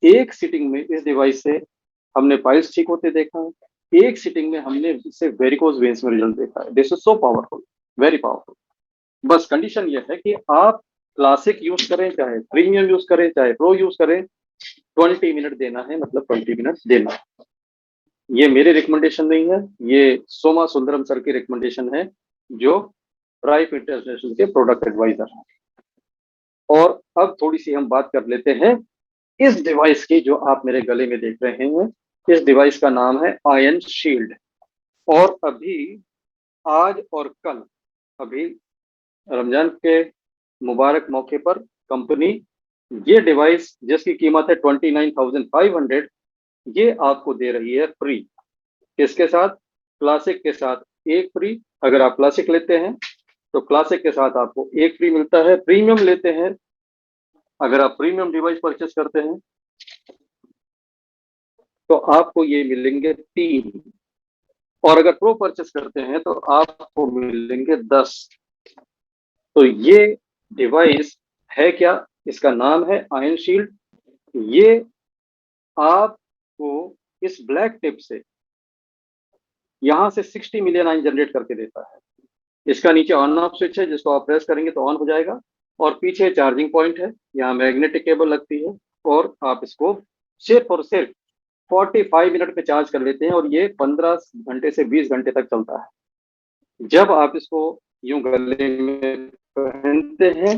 एक सिटिंग में इस डिवाइस से हमने पाइल्स ठीक होते देखा है, एक सिटिंग में हमने इससे वेरिकोज वेन्स में रिजल्ट देखा है। This is so powerful, very powerful. बस कंडीशन ये है कि आप क्लासिक यूज करें, चाहे प्रीमियम यूज करें, चाहे प्रो यूज करें, 20 मिनट देना है, मतलब 20 मिनट देना है। ये मेरे रिकमेंडेशन नहीं है, ये सोमा सुंदरम सर की रिकमेंडेशन है, जो प्राइप इंटरनेशनल के प्रोडक्ट एडवाइजर हैं। और अब थोड़ी सी हम बात कर लेते हैं इस डिवाइस की जो आप मेरे गले में देख रहे हैं। इस डिवाइस का नाम है आयन शील्ड। और अभी आज और कल, अभी रमजान के मुबारक मौके पर कंपनी ये डिवाइस जिसकी कीमत है 29,500, ये आपको दे रही है फ्री। इसके साथ क्लासिक के साथ एक फ्री। अगर आप क्लासिक लेते हैं तो क्लासिक के साथ आपको एक फ्री मिलता है। प्रीमियम लेते हैं, अगर आप प्रीमियम डिवाइस परचेस करते हैं तो आपको ये मिलेंगे 3। और अगर प्रो परचेस करते हैं तो आपको मिलेंगे 10। तो ये डिवाइस है क्या? इसका नाम है आयन शील्ड। ये आपको इस ब्लैक टिप से यहां से 60 मिलियन आयन जनरेट करके देता है। इसका नीचे ऑन ऑफ स्विच है, जिसको आप प्रेस करेंगे तो ऑन हो जाएगा। और पीछे चार्जिंग पॉइंट है, यहाँ मैग्नेटिक केबल लगती है, और आप इसको सिर्फ और सिर्फ 45 मिनट पे चार्ज कर लेते हैं, और ये 15 घंटे से 20 घंटे तक चलता है। जब आप इसको यूं गले में पहनते हैं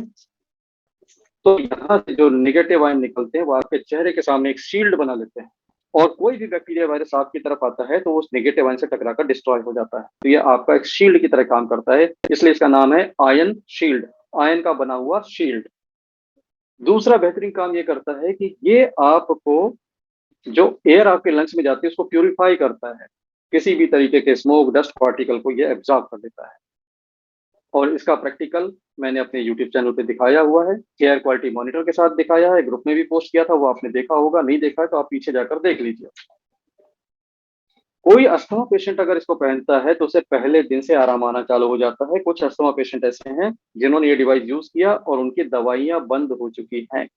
तो यहाँ से जो निगेटिव आयन निकलते हैं वो आपके चेहरे के सामने एक शील्ड बना लेते हैं, और कोई भी बैक्टीरिया वायरस आपकी तरफ आता है तो वो उस नेगेटिव आयन से टकराकर डिस्ट्रॉय हो जाता है। तो ये आपका एक शील्ड की तरह काम करता है, इसलिए इसका नाम है आयन शील्ड, आयन का बना हुआ शील्ड। दूसरा बेहतरीन काम ये करता है कि ये आपको जो एयर आपके लंग्स में जाती है उसको प्यूरिफाई करता है, किसी भी तरीके के स्मोक डस्ट पार्टिकल को ये एब्जॉर्ब कर लेता है। और इसका प्रैक्टिकल मैंने अपने यूट्यूब चैनल पे दिखाया हुआ है, एयर क्वालिटी मॉनिटर के साथ दिखाया है, ग्रुप में भी पोस्ट किया था, वो आपने देखा होगा, नहीं देखा है तो आप पीछे जाकर देख लीजिए। कोई अस्थमा पेशेंट अगर इसको पहनता है तो उसे पहले दिन से आराम आना चालू हो जाता है। कुछ अस्थमा पेशेंट ऐसे हैं जिन्होंने ये डिवाइस यूज किया और उनकी दवाइयां बंद हो चुकी हैं।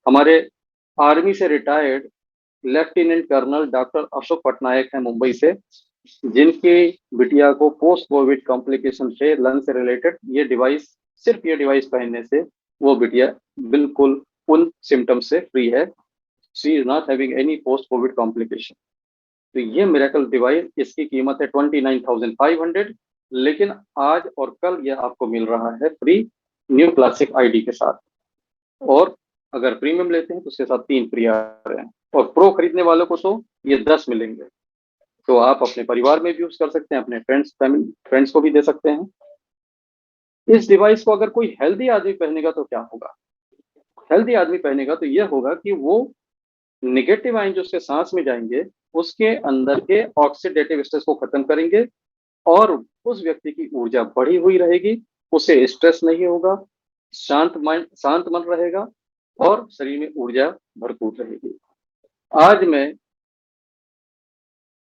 हमारे आर्मी से retired lieutenant colonel doctor Ashok Patnaik हैं मुंबई से, जिनकी बिटिया को पोस्ट कोविड कॉम्प्लिकेशन थे लंग से रिलेटेड। ये डिवाइस, सिर्फ ये डिवाइस पहनने से वो बिटिया बिल्कुल उन सिम्टम्स से फ्री है। She is not having any post COVID complication. तो ये मिरेकल डिवाइस, इसकी कीमत है 29,500, लेकिन आज और कल यह आपको मिल रहा है फ्री न्यू क्लासिक आईडी के साथ, और अगर प्रीमियम लेते हैं तो उसके साथ 3 फ्री आ रहे हैं, और प्रो खरीदने वालों को तो ये 10 मिलेंगे। तो आप अपने परिवार में भी यूज कर सकते हैं, अपने फ्रेंड्स को भी दे सकते हैं। इस डिवाइस को अगर कोई हेल्दी आदमी पहनेगा तो क्या होगा? हेल्दी आदमी पहनेगा तो यह होगा कि वो निगेटिव आयन जो उसके सांस में जाएंगे उसके अंदर के ऑक्सीडेटिव स्ट्रेस को खत्म करेंगे, और उस व्यक्ति की ऊर्जा बढ़ी हुई रहेगी, उसे स्ट्रेस नहीं होगा, शांत मन रहेगा, और शरीर में ऊर्जा भरपूर रहेगी। आज मैं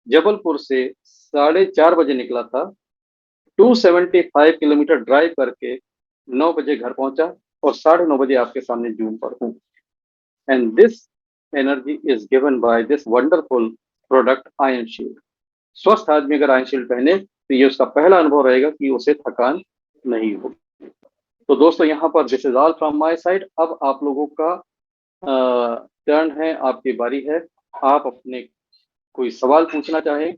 जबलपुर से 4:30 बजे निकला था, 275 किलोमीटर ड्राइव करके 9 बजे घर पहुंचा, और 9:30 बजे आपके सामने जूम पर हूँ। And this energy is given by this wonderful product ion shield. स्वस्थ आदमी अगर आयन शील्ड पहने तो ये उसका पहला अनुभव रहेगा कि उसे थकान नहीं होगी। तो दोस्तों, यहाँ पर this is all from my side. अब आप लोगों का टर्न है, आपकी बारी है। आप अपने कोई सवाल पूछना चाहें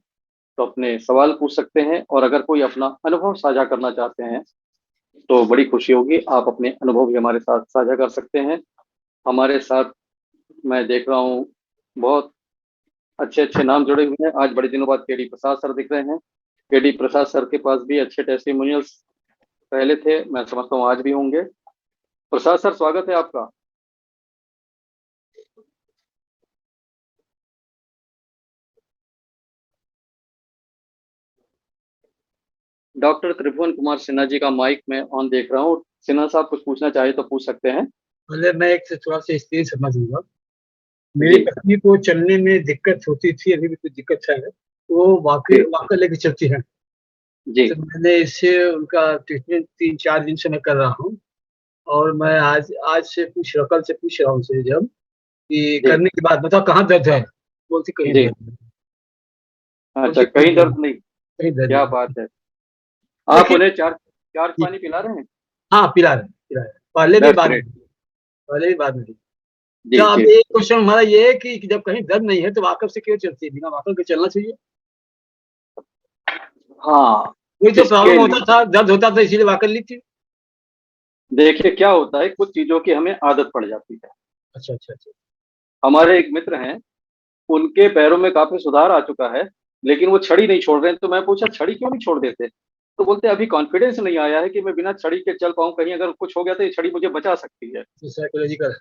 तो अपने सवाल पूछ सकते हैं, और अगर कोई अपना अनुभव साझा करना चाहते हैं तो बड़ी खुशी होगी, आप अपने अनुभव भी हमारे साथ साझा कर सकते हैं। हमारे साथ मैं देख रहा हूँ बहुत अच्छे अच्छे नाम जुड़े हुए हैं। आज बड़े दिनों बाद केडी प्रसाद सर दिख रहे हैं। केडी प्रसाद सर के पास भी अच्छे टेस्टिमोनियल्स पहले थे, मैं समझता हूँ आज भी होंगे। प्रसाद सर, स्वागत है आपका। डॉक्टर त्रिभुवन कुमार सिन्हा जी का माइक में ऑन देख रहा हूँ। सिन्हा साहब कुछ पूछना चाहे तो पूछ सकते हैं। पहले मैं एक थोड़ा सा स्थिति समझूंगा। मेरी पत्नी को चलने में दिक्कत होती थी, अभी भी कुछ दिक्कत है, वो वाकर लेके चलती है जी। तो मैंने इससे उनका ट्रीटमेंट 3-4 दिन से मैं कर रहा हूँ, और मैं आज से कल से पूछ रहा हूँ उनसे जब कि करने के बाद बताओ कहाँ दर्द है, बोलती कहीं दर्द नहीं। अच्छा, कहीं दर्द नहीं, कहीं दर्द क्या बात है। आप उन्हें चार पानी पिला रहे हैं? हाँ, पिला रहे पहले भी बाद में। तो अब एक क्वेश्चन हमारा ये है कि जब कहीं दर्द नहीं है तो वाकफ से क्यों चलती है? बिना वाकफ के चलना चाहिए? हाँ, कोई जो प्रॉब्लम होता था, दर्द होता था, इसीलिए वाकर ली थी। देखिए क्या होता है, कुछ चीजों की हमें आदत पड़ जाती है। अच्छा। हमारे एक मित्र हैं, उनके पैरों में काफी सुधार आ चुका है, लेकिन वो छड़ी नहीं छोड़ रहे हैं। तो मैं पूछा छड़ी क्यों नहीं छोड़ देते? तो बोलते अभी कॉन्फिडेंस नहीं आया है कि मैं बिना छड़ी के चल पाऊं, कहीं अगर कुछ हो गया तो ये छड़ी मुझे बचा सकती है। साइकोलॉजिकल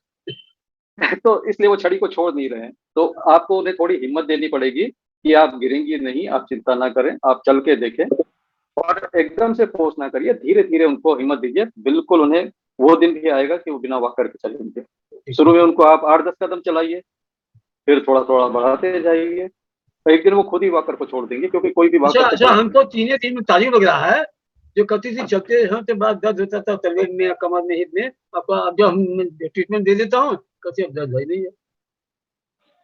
तो इसलिए वो छड़ी को छोड़ नहीं रहे हैं। तो आपको उन्हें थोड़ी हिम्मत देनी पड़ेगी कि आप गिरेंगी नहीं, आप चिंता ना करें, आप चल के देखें, और एकदम से फोर्स ना करिए, धीरे धीरे उनको हिम्मत दीजिए। बिल्कुल उन्हें वो दिन भी आएगा कि वो बिना वॉक करके चलेंगे। शुरू में उनको आप 8-10 कदम चलाइए, फिर थोड़ा थोड़ा बढ़ाते जाइए, एक दिन वो खुद ही वॉकर को छोड़ देंगे, क्योंकि कोई भी वॉकर। अच्छा, हमको 3 में तारीफ लग रहा है, जो कहती थी चलते हैं तो बाद दर्द होता था तलवे में, कमर में, हिप में। अब जो हम ट्रीटमेंट दे देता हूँ, कहती अब दर्द नहीं है।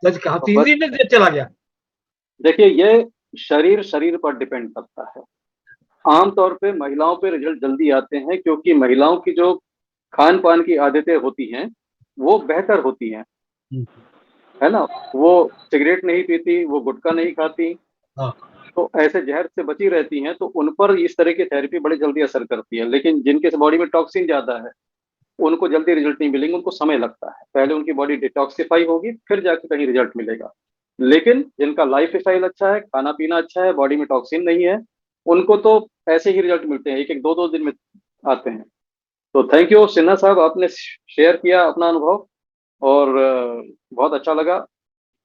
दर्द कहाँ 3 दिन में चला गया? देखिए, ये शरीर पर डिपेंड करता है। आमतौर पे महिलाओं पे रिजल्ट जल्दी आते हैं, क्योंकि महिलाओं की जो खान पान की आदतें होती हैं वो बेहतर होती हैं, है ना। वो सिगरेट नहीं पीती, वो गुटखा नहीं खाती, हाँ। तो ऐसे जहर से बची रहती हैं, तो उन पर इस तरह की थेरेपी बड़ी जल्दी असर करती है। लेकिन जिनके बॉडी में टॉक्सिन ज्यादा है उनको जल्दी रिजल्ट नहीं मिलेंगे, उनको समय लगता है, पहले उनकी बॉडी डिटॉक्सिफाई होगी फिर जाके कहीं रिजल्ट मिलेगा। लेकिन जिनका लाइफ स्टाइल अच्छा है, खाना पीना अच्छा है, बॉडी में टॉक्सिन नहीं है, उनको तो ऐसे ही रिजल्ट मिलते हैं, एक एक दो दो दिन में आते हैं। तो थैंक यू सिन्हा साहब, आपने शेयर किया अपना अनुभव, और बहुत अच्छा लगा।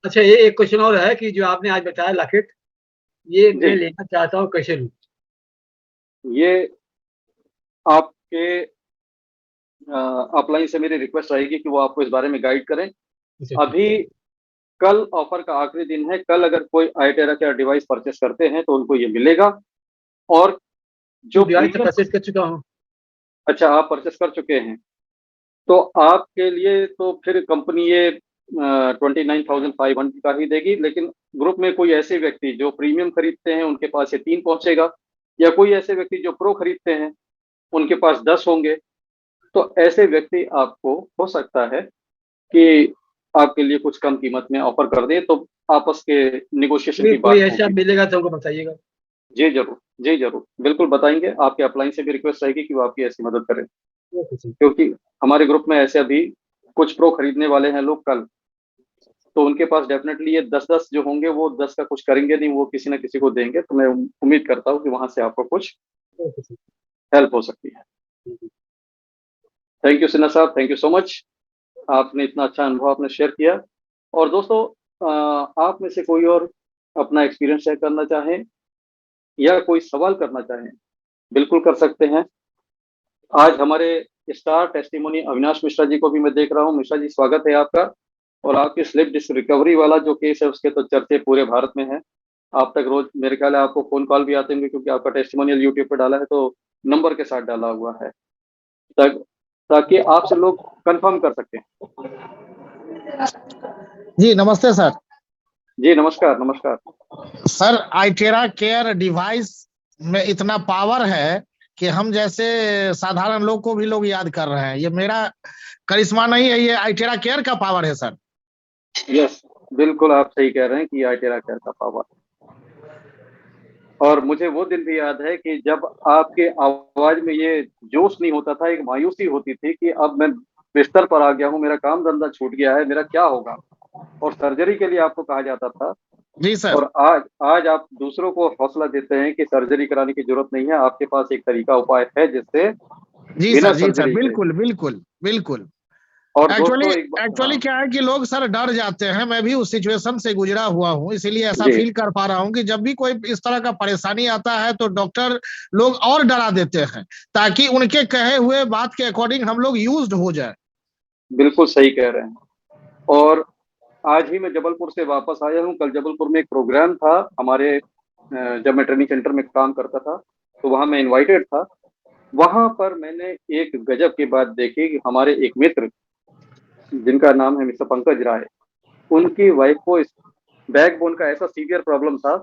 अच्छा, ये एक क्वेश्चन और है कि जो आपने आज बताया लॉकेट, ये जी, मैं लेना चाहता हूँ, कैसे लूँ? ये आपके अपलाइन से मेरी रिक्वेस्ट रहेगी कि वो आपको इस बारे में गाइड करें। अच्छा, ठीक। अभी कल ऑफर का आखिरी दिन है, कल अगर कोई आईटेरा का डिवाइस परचेस करते हैं तो उनको ये मिलेगा। और जो जो डिवाइस से प्रीमियम, परचेज कर चुका हूँ। अच्छा आप परचेस कर चुके हैं, तो आपके लिए तो फिर कंपनी ये 29,500 का ही देगी। लेकिन ग्रुप में कोई ऐसे व्यक्ति जो प्रीमियम खरीदते हैं उनके पास ये 3 पहुंचेगा, या कोई ऐसे व्यक्ति जो प्रो खरीदते हैं उनके पास 10 होंगे। तो ऐसे व्यक्ति आपको हो सकता है कि आपके लिए कुछ कम कीमत में ऑफर कर दें, तो आपस के निगोशिएशन कोई की कोई बात ऐसा होगी। मिलेगा तो हमको बताइएगा। जी जरूर, जी जरूर, बिल्कुल बताएंगे। आपके अपलाइन से भी रिक्वेस्ट रहेगी कि वो आपकी ऐसी मदद करें, ओके जी। क्योंकि हमारे ग्रुप में ऐसे अभी कुछ प्रो खरीदने वाले हैं लोग कल, तो उनके पास डेफिनेटली ये 10-10 जो होंगे वो 10 का कुछ करेंगे नहीं, वो किसी ना किसी को देंगे। तो मैं उम्मीद करता हूँ कि वहां से आपको कुछ ओके जी। हेल्प हो सकती है। थैंक यू सिन्हा साहब, थैंक यू सो मच, आपने इतना अच्छा अनुभव आपने शेयर किया। और दोस्तों, आप में से कोई और अपना एक्सपीरियंस शेयर करना चाहें या कोई सवाल करना चाहें, बिल्कुल कर सकते हैं। आज हमारे स्टार टेस्टिमोनी अविनाश मिश्रा जी को भी मैं देख रहा हूँ। मिश्रा जी, स्वागत है आपका। और आपकी स्लिप डिस्क रिकवरी वाला जो केस है उसके तो चर्चे पूरे भारत में है। आप तक रोज मेरे ख्याल है आपको फोन कॉल भी आते होंगे, क्योंकि आपका टेस्टिमोनियल यूट्यूब पे डाला है तो नंबर के साथ डाला हुआ है, ताकि आपसे लोग कंफर्म कर सकें। जी नमस्ते सर। जी नमस्कार, नमस्कार। सर आइटेरा केयर डिवाइस में इतना पावर है कि हम जैसे साधारण लोग को भी लोग याद कर रहे हैं। ये मेरा करिश्मा नहीं है, ये आइटेरा केयर का पावर है सर। यस, बिल्कुल आप सही कह रहे हैं कि आइटेरा केयर का पावर। और मुझे वो दिन भी याद है कि जब आपके आवाज में ये जोश नहीं होता था, एक मायूसी होती थी कि अब मैं बिस्तर पर आ गया हूँ, मेरा काम धंधा छूट गया है, मेरा क्या होगा। और सर्जरी के लिए आपको कहा जाता था। जी सर। और आज आज आप दूसरों को हौसला देते हैं कि सर्जरी कराने की जरूरत नहीं है, आपके पास एक तरीका उपाय है जिससे जी बिना सर, जी सर, सर्जरी के। बिल्कुल बिल्कुल बिल्कुल। और एक्चुअली दोस्तों एक्चुअली हाँ, क्या है कि लोग सर डर जाते हैं। मैं भी उस सिचुएशन से गुजरा हुआ हूँ, इसीलिए ऐसा जी फील कर पा रहा हूँ कि जब भी कोई इस तरह का परेशानी आता है तो डॉक्टर लोग और डरा देते हैं, ताकि उनके कहे हुए बात के अकॉर्डिंग हम लोग यूज्ड हो जाए। बिल्कुल सही कह रहे हैं। और आज ही मैं जबलपुर से वापस आया हूँ। कल जबलपुर में एक प्रोग्राम था हमारे, जब मैं ट्रेनिंग सेंटर में काम करता था तो वहां मैं इनवाइटेड था। वहां पर मैंने एक गजब की बात देखी कि हमारे एक मित्र जिनका नाम है मिस्टर पंकज राय, उनकी वाइफ को इस बैकबोन का ऐसा सीवियर प्रॉब्लम था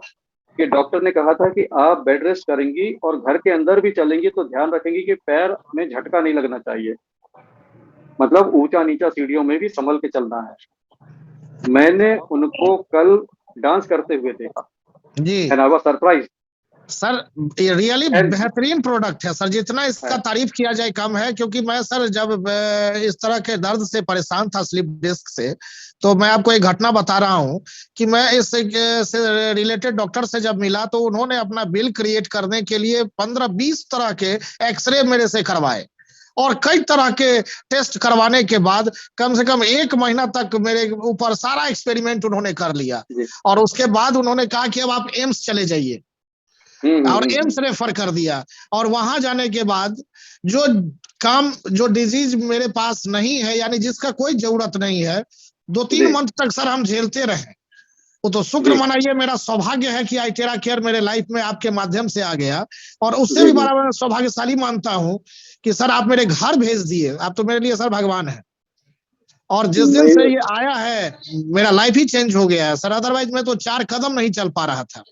कि डॉक्टर ने कहा था कि आप बेड रेस्ट करेंगी और घर के अंदर भी चलेंगी तो ध्यान रखेंगी कि पैर में झटका नहीं लगना चाहिए, मतलब ऊंचा नीचा सीढ़ियों में भी संभल के चलना है। मैंने उनको कल डांस करते हुए देखा जी and I was surprise. Sir, ये रियली एंड बेहतरीन प्रोडक्ट है सर, जितना इसका तारीफ किया जाए कम है। क्योंकि मैं सर जब इस तरह के दर्द से परेशान था स्लिप डिस्क से, तो मैं आपको एक घटना बता रहा हूँ कि मैं इस से रिलेटेड डॉक्टर से जब मिला तो उन्होंने अपना बिल क्रिएट करने के लिए 15-20 तरह के एक्सरे मेरे से करवाए, और कई तरह के टेस्ट करवाने के बाद कम से कम 1 महीना तक मेरे ऊपर सारा एक्सपेरिमेंट उन्होंने कर लिया। और उसके बाद उन्होंने कहा कि अब आप एम्स चले जाइए, और एम्स रेफर कर दिया। और वहां जाने के बाद जो जो डिजीज मेरे पास नहीं है, यानी जिसका कोई जरूरत नहीं है, 2-3 मंथ तक सर हम झेलते रहे। वो तो शुक्र मनाइए, मेरा सौभाग्य है कि आइटेरा केयर मेरे लाइफ में आपके माध्यम से आ गया। और उससे भी बड़ा मैं सौभाग्यशाली मानता हूं कि सर आप मेरे घर भेज दिए। आप तो मेरे लिए सर भगवान है। और जिस दिन से ये आया है मेरा लाइफ ही चेंज हो गया है सर, अदरवाइज मैं तो 4 कदम नहीं चल पा रहा था।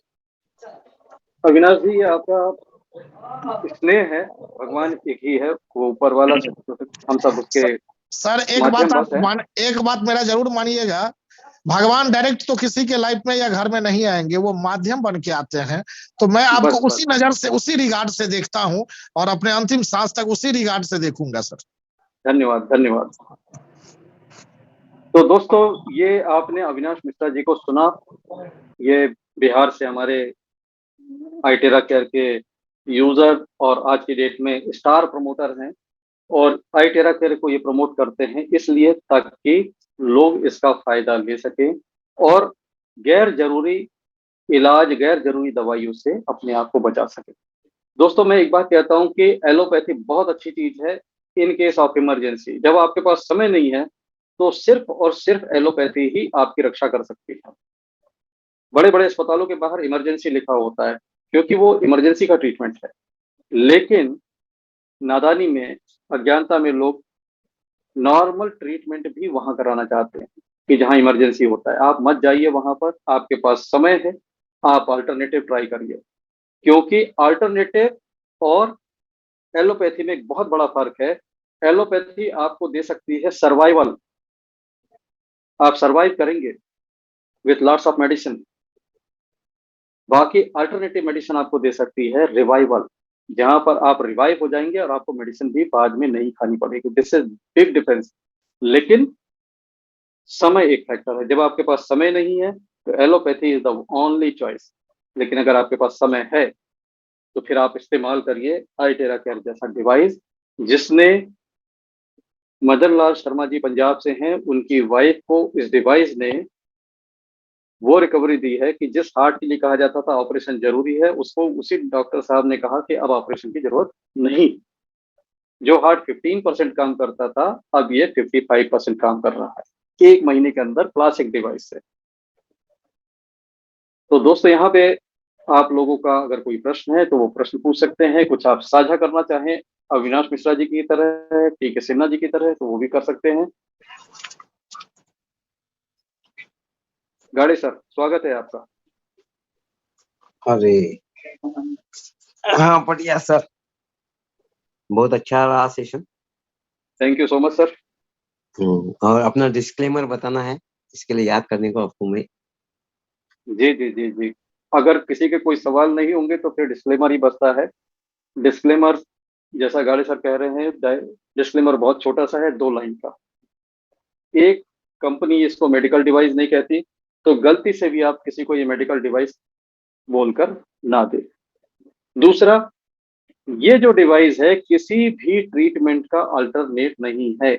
अविनाश जी, आपका स्नेह है, भगवान एक ही है, वो ऊपर वाला, हम सब उसके सर माध्यम बस एक बात मेरा जरूर मानिएगा, भगवान डायरेक्ट तो किसी के लाइफ में या घर में नहीं आएंगे, वो माध्यम बन के आते हैं। तो मैं आपको बस उसी नजर से, उसी रिगार्ड से देखता हूँ और अपने अंतिम सांस तक उसी रिगार्ड से देखूंगा सर। धन्यवाद, धन्यवाद। तो दोस्तों, ये आपने अविनाश मिश्रा जी को सुना। ये बिहार से हमारे आईटेरा केयर के यूजर और आज की डेट में स्टार प्रमोटर हैं, और आईटेरा केयर को ये प्रमोट करते हैं इसलिए ताकि लोग इसका फायदा ले सकें और गैर जरूरी इलाज, गैर जरूरी दवाइयों से अपने आप को बचा सके। दोस्तों, मैं एक बात कहता हूं कि एलोपैथी बहुत अच्छी चीज है इन केस ऑफ इमरजेंसी। जब आपके पास समय नहीं है तो सिर्फ और सिर्फ एलोपैथी ही आपकी रक्षा कर सकती है। बड़े बड़े अस्पतालों के बाहर इमरजेंसी लिखा होता है क्योंकि वो इमरजेंसी का ट्रीटमेंट है, लेकिन नादानी में, अज्ञानता में लोग नॉर्मल ट्रीटमेंट भी वहां कराना चाहते हैं कि जहां इमरजेंसी होता है। आप मत जाइए वहां पर, आपके पास समय है, आप अल्टरनेटिव ट्राई करिए, क्योंकि अल्टरनेटिव और एलोपैथी में एक बहुत बड़ा फर्क है। एलोपैथी आपको दे सकती है सर्वाइवल, आप सर्वाइव करेंगे विथ लॉट्स ऑफ मेडिसिन। बाकी अल्टरनेटिव मेडिसिन आपको दे सकती है रिवाइवल, जहां पर आप रिवाइव हो जाएंगे और आपको मेडिसिन भी बाद में नहीं खानी पड़ेगी। This is big difference. लेकिन समय एक फैक्टर है। जब आपके पास समय नहीं है तो allopathy is the only choice, लेकिन अगर आपके पास समय है तो फिर आप इस्तेमाल करिए आईटेरा केयर जैसा डिवाइस, जिसने मदन लाल शर्मा जी पंजाब से हैं, उनकी वाइफ को इस डिवाइस ने वो रिकवरी दी है कि जिस हार्ट के लिए कहा जाता था ऑपरेशन जरूरी है, उसको उसी डॉक्टर साहब ने कहा कि अब ऑपरेशन की जरूरत नहीं। जो हार्ट 15% काम करता था, अब ये 55% काम कर रहा है 1 महीने के अंदर क्लासिक डिवाइस से। तो दोस्तों, यहाँ पे आप लोगों का अगर कोई प्रश्न है तो वो प्रश्न पूछ सकते हैं। कुछ आप साझा करना चाहें अविनाश मिश्रा जी की तरह, टी के सिन्हा जी की तरह, तो वो भी कर सकते हैं। गाड़े सर, स्वागत है आपका। अरे हाँ, बढ़िया सर, बहुत अच्छा रहा session. Thank you so much sir. और अपना डिस्क्लेमर बताना है, इसके लिए याद करने को आपको मैं। जी जी जी जी, अगर किसी के कोई सवाल नहीं होंगे तो फिर डिस्क्लेमर ही बचता है। डिस्क्लेमर, जैसा गाड़े सर कह रहे हैं, डिस्क्लेमर बहुत छोटा सा है, 2 लाइन का। एक, कंपनी इसको मेडिकल डिवाइस नहीं कहती, तो गलती से भी आप किसी को ये मेडिकल डिवाइस बोलकर ना दे। दूसरा, ये जो डिवाइस है किसी भी ट्रीटमेंट का अल्टरनेट नहीं है।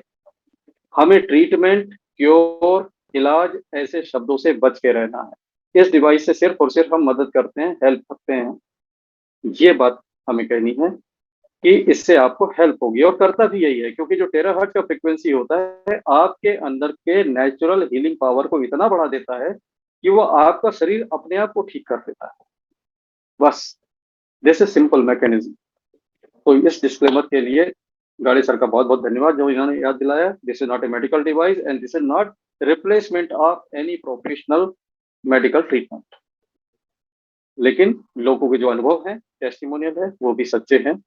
हमें ट्रीटमेंट, क्योर, इलाज ऐसे शब्दों से बच के रहना है। इस डिवाइस से सिर्फ और सिर्फ हम मदद करते हैं, हेल्प करते हैं। ये बात हमें कहनी है कि इससे आपको हेल्प होगी, और करता भी यही है, क्योंकि जो टेराहर्ट्ज का फ्रिक्वेंसी होता है आपके अंदर के नेचुरल हीलिंग पावर को इतना बढ़ा देता है कि वो आपका शरीर अपने आप को ठीक कर देता है। बस, दिस इज सिंपल मैकेनिज्म। तो इस डिस्क्लेमर के लिए गाड़ी सर का बहुत बहुत धन्यवाद, जो इन्होंने याद दिलाया। This is not a medical device and this is not replacement of any professional medical treatment. लेकिन लोगों के जो अनुभव है, टेस्टिमोनियल है, वो भी सच्चे हैं।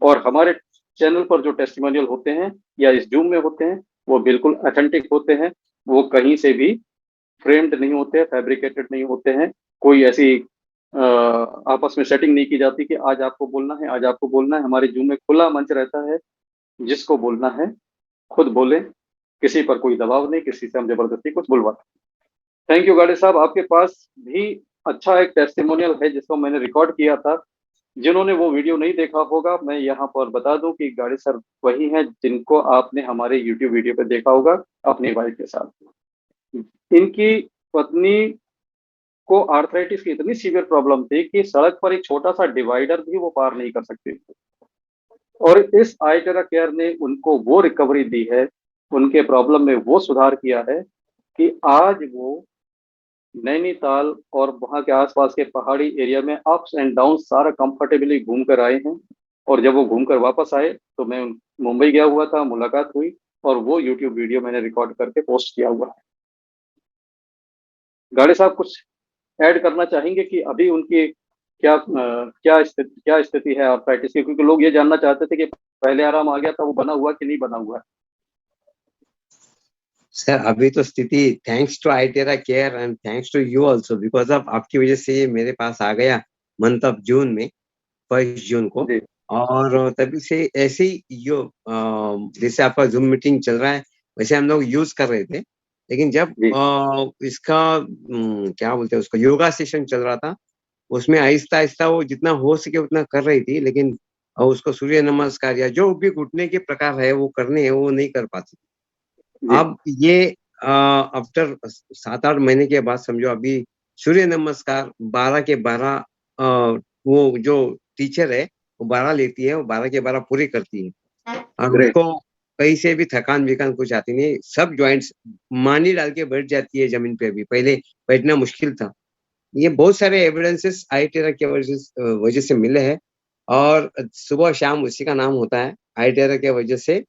और हमारे चैनल पर जो टेस्टिमोनियल होते हैं या इस जूम में होते हैं, वो बिल्कुल ऑथेंटिक होते हैं। वो कहीं से भी फ्रेम्ड नहीं होते हैं, फैब्रिकेटेड नहीं होते हैं। कोई ऐसी आपस में सेटिंग नहीं की जाती कि आज आपको बोलना है, आज आपको बोलना है। हमारे जूम में खुला मंच रहता है, जिसको बोलना है खुद बोले, किसी पर कोई दबाव नहीं, किसी से हम जबरदस्ती कुछ बुलवाते। थैंक यू गाड़े साहब। आपके पास भी अच्छा एक टेस्टिमोनियल है जिसको मैंने रिकॉर्ड किया था। जिन्होंने वो वीडियो नहीं देखा होगा, मैं यहाँ पर बता दूं कि गाड़े सर वही हैं जिनको आपने हमारे यूट्यूब वीडियो पे देखा होगा अपनी वाइफ के साथ। इनकी पत्नी को आर्थराइटिस की इतनी सीवियर प्रॉब्लम थी कि सड़क पर एक छोटा सा डिवाइडर भी वो पार नहीं कर सकती थी, और इस आईटेरा केयर ने उनको वो रिकवरी दी है, उनके प्रॉब्लम में वो सुधार किया है कि आज वो नैनीताल और वहां के आसपास के पहाड़ी एरिया में अप्स एंड डाउन सारा कंफर्टेबली घूम कर आए हैं। और जब वो घूम कर वापस आए तो मैं मुंबई गया हुआ था, मुलाकात हुई, और वो यूट्यूब वीडियो मैंने रिकॉर्ड करके पोस्ट किया हुआ है। गाड़े साहब कुछ ऐड करना चाहेंगे कि अभी उनकी क्या स्थिति है आर्थराइटिस की, क्योंकि लोग ये जानना चाहते थे कि पहले आराम आ गया था, वो बना हुआ कि नहीं बना हुआ है। सर अभी तो स्थिति thanks to Itera care and thanks to you also, because of आपकी वजह से ये मेरे पास आ गया मंथ ऑफ जून में, 1 जून को। जी और तभी से ऐसे ही जैसे आपका जूम मीटिंग चल रहा है वैसे हम लोग यूज कर रहे थे, लेकिन जब जी इसका क्या बोलते हैं उसको, योगा सेशन चल रहा था, उसमें आहिस्ता आहिस्ता वो जितना हो सके उतना कर रही थी, लेकिन उसको सूर्य नमस्कार या जो भी घुटने के प्रकार है वो करने हैं वो नहीं कर पाती। जी अब ये आफ्टर 7-8 महीने के बाद समझो अभी सूर्य नमस्कार 12 के 12 वो जो टीचर है वो 12 लेती है, वो 12 के 12 पूरी करती है और ग्रेट। उसको कहीं से भी थकान विकान कुछ आती नहीं, सब जॉइंट्स मानी डाल के बैठ जाती है जमीन पे। भी पहले बैठना मुश्किल था। ये बहुत सारे एविडेंसेस आईटेरा के वजह से मिले हैं और सुबह शाम उसी का नाम होता है आईटेरा के वजह से।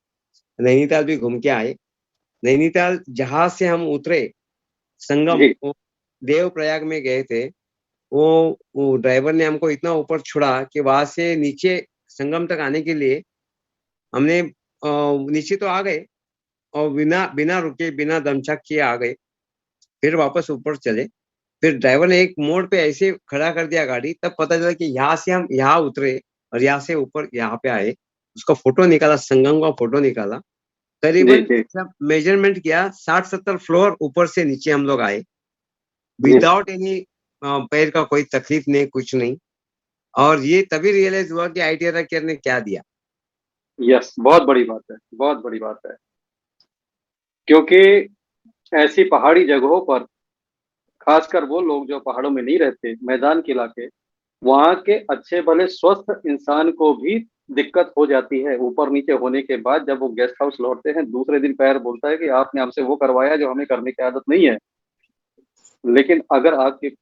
नैनीताल भी घूम के आए। नैनीताल जहाज से हम उतरे, संगम जी देव प्रयाग में गए थे, वो ड्राइवर ने हमको इतना ऊपर छोड़ा कि वहां से नीचे संगम तक आने के लिए हमने नीचे तो आ गए और बिना बिना रुके बिना दमछक किए आ गए, फिर वापस ऊपर चले। फिर ड्राइवर ने एक मोड़ पे ऐसे खड़ा कर दिया गाड़ी, तब पता चला कि यहाँ से हम यहाँ उतरे और यहाँ से ऊपर यहाँ पे आए। उसका फोटो निकाला, संगम का फोटो निकाला, जी करीबन जी मेजरमेंट किया 60-70 फ्लोर ऊपर से नीचे हम लोग आए जी विदाउट एनी पैर का कोई तकलीफ नहीं, कुछ नहीं। और ये तभी रियलाइज हुआ कि आईटीआर केयर ने क्या दिया। यस, बहुत बड़ी बात है, बहुत बड़ी बात है, क्योंकि ऐसी पहाड़ी जगहों पर खासकर वो लोग जो पहाड़ों में नहीं रहते, मैदान के इलाके, वहाँ के अच्छे भले स्वस्थ इंसान को भी दिक्कत हो जाती है ऊपर नीचे होने के बाद। जब वो गेस्ट हाउस लौटते हैं दूसरे दिन पैर बोलता है कि आपने हमसे वो करवाया जो हमें करने की आदत नहीं है। लेकिन अगर आपकी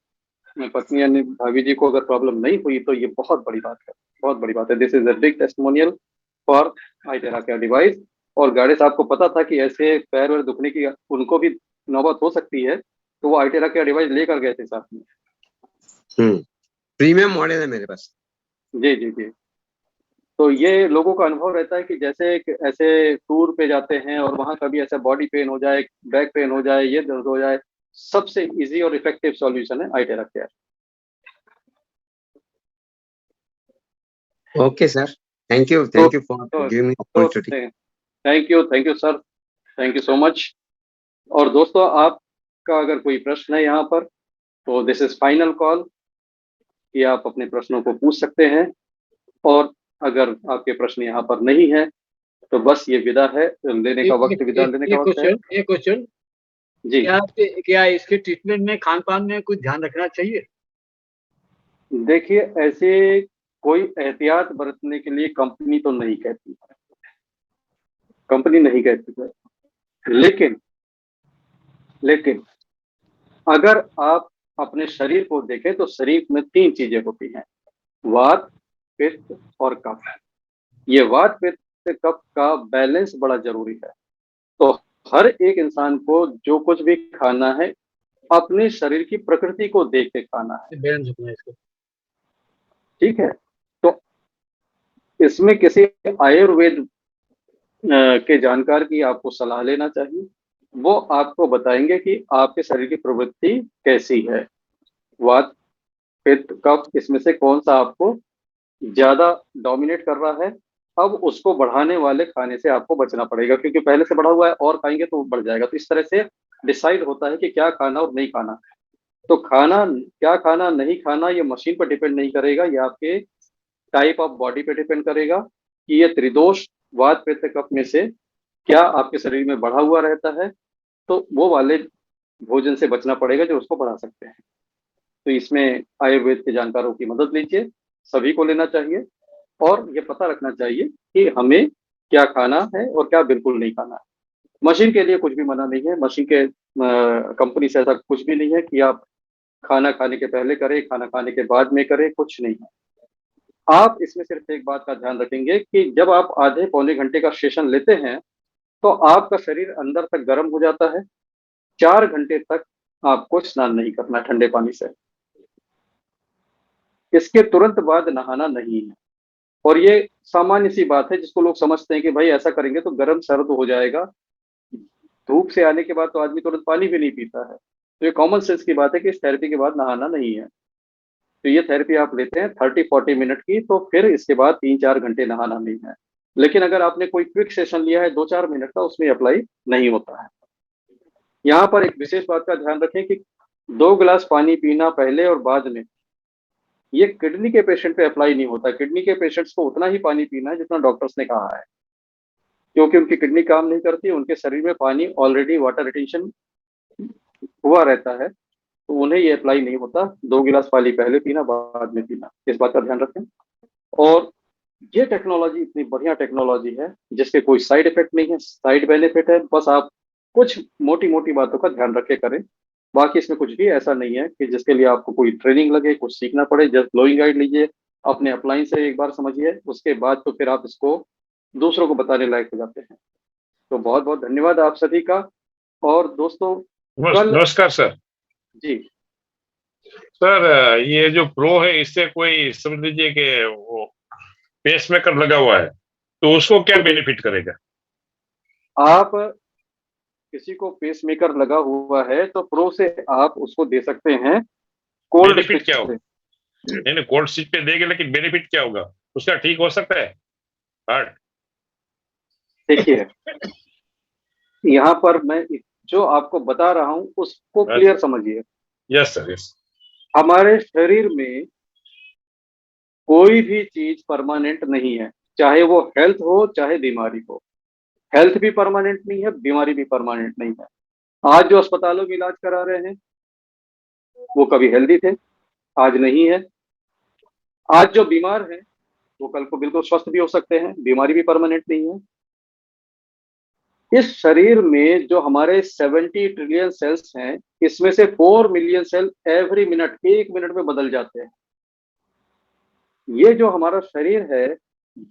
पत्नी यानी भाभी जी को अगर प्रॉब्लम नहीं हुई तो ये बहुत बड़ी बात है, बहुत बड़ी बात है। This is a big testimonial for Itera care device. और गाड़ी साहब को पता था कि ऐसे पैर वैर दुखने की उनको भी नौबत हो सकती है, तो वो आईटेरा केयर डिवाइस लेकर गए थे साथ में। प्रीमियम मॉडल है मेरे पास। जी जी जी। तो ये लोगों का अनुभव रहता है कि जैसे ऐसे टूर पे जाते हैं और वहां कभी ऐसा बॉडी पेन हो जाए, बैक पेन हो जाए, ये दर्द हो जाए, सबसे इजी और इफेक्टिव सॉल्यूशन है Itera care. Okay sir, thank you for giving me opportunity. Thank you sir, thank you so much. और दोस्तों, आपका अगर कोई प्रश्न है यहाँ पर तो दिस इज फाइनल कॉल कि आप अपने प्रश्नों को पूछ सकते हैं। और अगर आपके प्रश्न यहाँ पर नहीं है तो बस ये विदा है, लेने का वक्त, विदा लेने का वक्त है। एक क्वेश्चन, जी क्या इसके ट्रीटमेंट में खान पान में कुछ ध्यान रखना चाहिए? देखिए, ऐसे कोई एहतियात बरतने के लिए कंपनी तो नहीं कहती, कंपनी नहीं कहती है। लेकिन लेकिन अगर आप अपने शरीर को देखें तो शरीर में 3 चीजें होती हैं, वात, पित्त और कफ। ये वात पित्त कफ का बैलेंस बड़ा जरूरी है। तो हर एक इंसान को जो कुछ भी खाना है अपने शरीर की प्रकृति को देख के खाना है, बैलेंस रखना इसको। ठीक है। तो इसमें किसी आयुर्वेद के जानकार की आपको सलाह लेना चाहिए। वो आपको बताएंगे कि आपके शरीर की प्रवृत्ति कैसी है, वात पित्त कफ, इसमें से कौन सा आपको ज्यादा डोमिनेट कर रहा है। अब उसको बढ़ाने वाले खाने से आपको बचना पड़ेगा, क्योंकि पहले से बढ़ा हुआ है और खाएंगे तो बढ़ जाएगा। तो इस तरह से डिसाइड होता है कि क्या खाना और नहीं खाना। तो खाना क्या खाना नहीं खाना ये मशीन पर डिपेंड नहीं करेगा, ये आपके टाइप ऑफ बॉडी पे डिपेंड करेगा कि ये त्रिदोष वात पित्त कफ में से क्या आपके शरीर में बढ़ा हुआ रहता है। तो वो वाले भोजन से बचना पड़ेगा जो उसको बढ़ा सकते हैं। तो इसमें आयुर्वेद के जानकारों की मदद लीजिए, सभी को लेना चाहिए। और ये पता रखना चाहिए कि हमें क्या खाना है और क्या बिल्कुल नहीं खाना है। मशीन के लिए कुछ भी मना नहीं है, मशीन के कंपनी से ऐसा कुछ भी नहीं है कि आप खाना खाने के पहले करें, खाना खाने के बाद में करें, कुछ नहीं है। आप इसमें सिर्फ एक बात का ध्यान रखेंगे कि जब आप आधे पौने घंटे का सेशन लेते हैं तो आपका शरीर अंदर तक गर्म हो जाता है। 4 घंटे तक आपको स्नान नहीं करना ठंडे पानी से। इसके तुरंत बाद नहाना नहीं है। और ये सामान्य सी बात है जिसको लोग समझते हैं कि भाई ऐसा करेंगे तो गर्म सर्द हो जाएगा, धूप से आने के बाद तो आदमी तुरंत पानी भी नहीं पीता है। तो ये कॉमन सेंस की बात है कि इस थेरेपी के बाद नहाना नहीं है। तो ये थेरेपी आप लेते हैं 30-40 मिनट की, तो फिर इसके बाद 3-4 घंटे नहाना नहीं है। लेकिन अगर आपने कोई क्विक सेशन लिया है 2-4 मिनट का, उसमें अप्लाई नहीं होता है। यहाँ पर एक विशेष बात का ध्यान रखें कि 2 गिलास पानी पीना पहले और बाद में, ये किडनी के पेशेंट पे अप्लाई नहीं होता। किडनी के पेशेंट्स को उतना ही पानी पीना है जितना डॉक्टर्स ने कहा है, क्योंकि उनकी किडनी काम नहीं करती, उनके शरीर में पानी ऑलरेडी वाटर रिटेंशन हुआ रहता है, तो उन्हें ये अप्लाई नहीं होता। 2 गिलास पानी पहले पीना, बाद में पीना, इस बात का ध्यान रखें। और ये टेक्नोलॉजी इतनी बढ़िया टेक्नोलॉजी है जिसके कोई साइड इफेक्ट नहीं है, साइड बेनिफिट है। बस आप कुछ मोटी मोटी बातों का ध्यान रखे करें, बाकी इसमें कुछ भी ऐसा नहीं है कि जिसके लिए आपको कोई ट्रेनिंग लगे, कुछ सीखना पड़े। जस्ट फ्लोइंग गाइड लीजिए, अपने अप्लाइन से एक बार समझिए, उसके बाद तो फिर आप इसको दूसरों को बताने लायक हो जाते हैं। तो बहुत बहुत धन्यवाद आप सभी का। और दोस्तों कल, नमस्कार सर। जी सर, ये जो प्रो है, इससे कोई समझ लीजिए कि वो पेसमेकर लगा हुआ है, तो उसको क्या बेनिफिट करेगा? आप किसी को पेसमेकर लगा हुआ है तो प्रो से आप उसको दे सकते हैं कोल्ड बेनिफिट क्या स्टिच होगा? से। नहीं, कोल्ड स्टिच पे देंगे, लेकिन बेनिफिट क्या होगा उसका? ठीक हो सकता है हार्ट? देखिए, यहाँ पर मैं जो आपको बता रहा हूँ उसको क्लियर समझिए। Yes sir, yes. हमारे शरीर में कोई भी चीज परमानेंट नहीं है, चाहे वो हेल्थ हो चाहे बीमारी हो। हेल्थ भी परमानेंट नहीं है, बीमारी भी परमानेंट नहीं है। आज जो अस्पतालों में इलाज करा रहे हैं वो कभी हेल्दी थे, आज नहीं है। आज जो बीमार हैं वो कल को बिल्कुल स्वस्थ भी हो सकते हैं, बीमारी भी परमानेंट नहीं है। इस शरीर में जो हमारे 70 ट्रिलियन सेल्स हैं, इसमें से 4 million cell every minute, 1 minute में बदल जाते हैं। ये जो हमारा शरीर है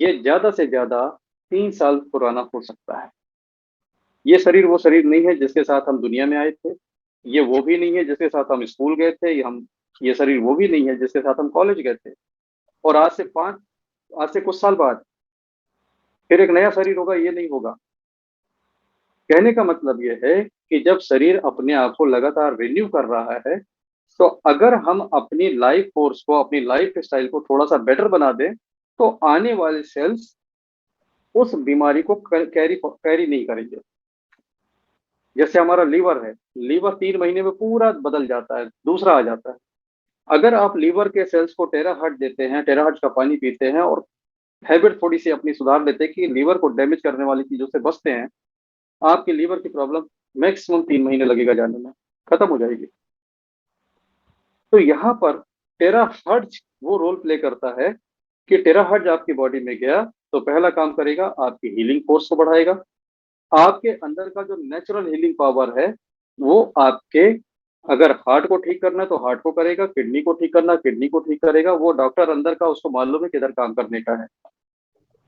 ये ज्यादा से ज्यादा 3 साल पुराना हो सकता है। ये शरीर वो शरीर नहीं है जिसके साथ हम दुनिया में आए थे, ये वो भी नहीं है जिसके साथ हम स्कूल गए थे, ये शरीर वो भी नहीं है जिसके साथ हम कॉलेज गए थे। और आज से कुछ साल बाद फिर एक नया शरीर होगा, ये नहीं होगा। कहने का मतलब ये है कि जब शरीर अपने आप को लगातार रिन्यू कर रहा है, तो अगर हम अपनी लाइफ फोर्स को, अपनी लाइफ स्टाइल को थोड़ा सा बेटर बना दें, तो आने वाले सेल्स उस बीमारी को कैरी नहीं करेंगे। जैसे हमारा लीवर है, लीवर 3 महीने में पूरा बदल जाता है, दूसरा आ जाता है। अगर आप लीवर के सेल्स को टेराहर्ट्ज देते हैं, टेराहर्ट्ज का पानी पीते हैं और हैबिट थोड़ी सी अपनी सुधार लेते हैं कि लीवर को डैमेज करने वाली चीजों से बचते हैं, आपकी लीवर की प्रॉब्लम मैक्सिमम 3 महीने लगेगा जाने में, खत्म हो जाएगी। तो यहाँ पर टेराहर्ट्ज वो रोल प्ले करता है कि टेराहर्ट्ज आपकी बॉडी में गया तो पहला काम करेगा, आपकी हीलिंग फोर्स को बढ़ाएगा। आपके अंदर का जो नेचुरल हीलिंग पावर है वो आपके, अगर हार्ट को ठीक करना है तो हार्ट को करेगा, किडनी को ठीक करना किडनी को ठीक करेगा। वो डॉक्टर अंदर का, उसको मालूम है किधर काम करने का है,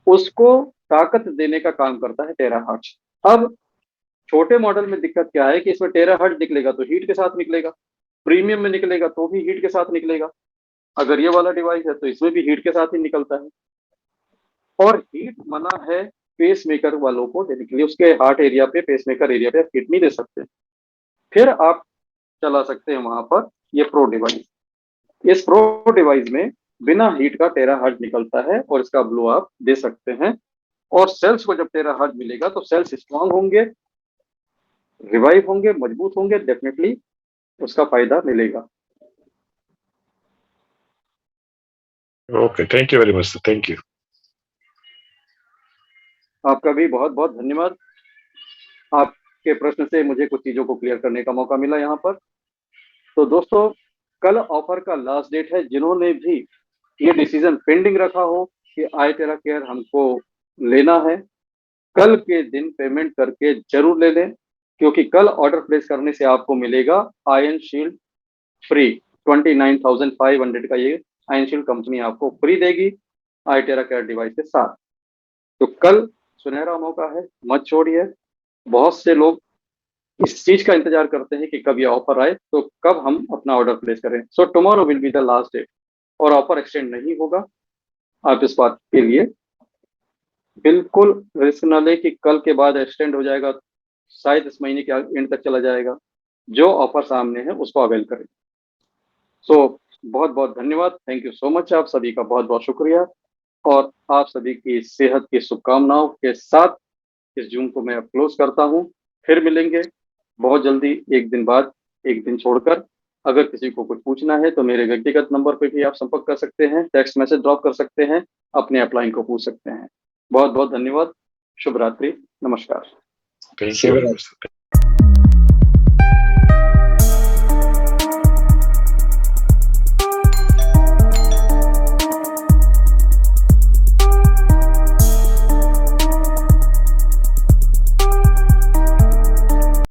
उसको ताकत देने का काम करता है टेराहर्ट्ज। अब छोटे मॉडल में दिक्कत क्या है कि इसमें टेराहर्ट्ज निकलेगा तो हीट के साथ निकलेगा, प्रीमियम में निकलेगा तो भी हीट के साथ निकलेगा। अगर ये वाला डिवाइस है तो इसमें भी हीट के साथ ही निकलता है। और हीट मना है पेस मेकर वालों को देने के लिए, उसके हार्ट एरिया पे, पेस मेकर एरिया पे आप हीट नहीं दे सकते। फिर आप चला सकते हैं वहां पर ये प्रो डिवाइस। इस प्रो डिवाइस में बिना हीट का टेराहर्ट्ज निकलता है और इसका ब्लो आप दे सकते हैं। और सेल्स को जब टेराहर्ट्ज मिलेगा तो सेल्स स्ट्रांग होंगे, रिवाइव होंगे, मजबूत होंगे, डेफिनेटली उसका फायदा मिलेगा। Okay, thank you very much, thank you. आपका भी बहुत बहुत धन्यवाद। आपके प्रश्न से मुझे कुछ चीजों को क्लियर करने का मौका मिला यहाँ पर। तो दोस्तों, कल ऑफर का लास्ट डेट है। जिन्होंने भी ये डिसीजन पेंडिंग रखा हो कि आई टेरा केयर हमको लेना है, कल के दिन पेमेंट करके जरूर ले लें, क्योंकि कल ऑर्डर प्लेस करने से आपको मिलेगा आयन शील्ड फ्री। 29,500 का ये आयन शील्ड कंपनी आपको फ्री देगी आई टेरा केयर डिवाइस के साथ। तो कल सुनहरा मौका है, मत छोड़िए। बहुत से लोग इस चीज का इंतजार करते हैं कि कब ये ऑफर आए तो कब हम अपना ऑर्डर प्लेस करें। So tomorrow will be the last day और ऑफर एक्सटेंड नहीं होगा। आप इस बात के लिए बिल्कुल रिस्क न लें कि कल के बाद एक्सटेंड हो जाएगा, शायद इस महीने के एंड तक चला जाएगा। जो ऑफर सामने है उसको अवेल करें। सो बहुत बहुत धन्यवाद, थैंक यू सो मच, आप सभी का बहुत बहुत शुक्रिया, और आप सभी की सेहत की शुभकामनाओं के साथ इस जूम को मैं अब क्लोज करता हूँ। फिर मिलेंगे बहुत जल्दी, एक दिन बाद, एक दिन छोड़कर। अगर किसी को कुछ पूछना है तो मेरे व्यक्तिगत नंबर पे भी आप संपर्क कर सकते हैं, टेक्स्ट मैसेज ड्रॉप कर सकते हैं, अपने अपलाइन को पूछ सकते हैं। बहुत बहुत धन्यवाद, शुभ रात्रि, नमस्कार। Thank you.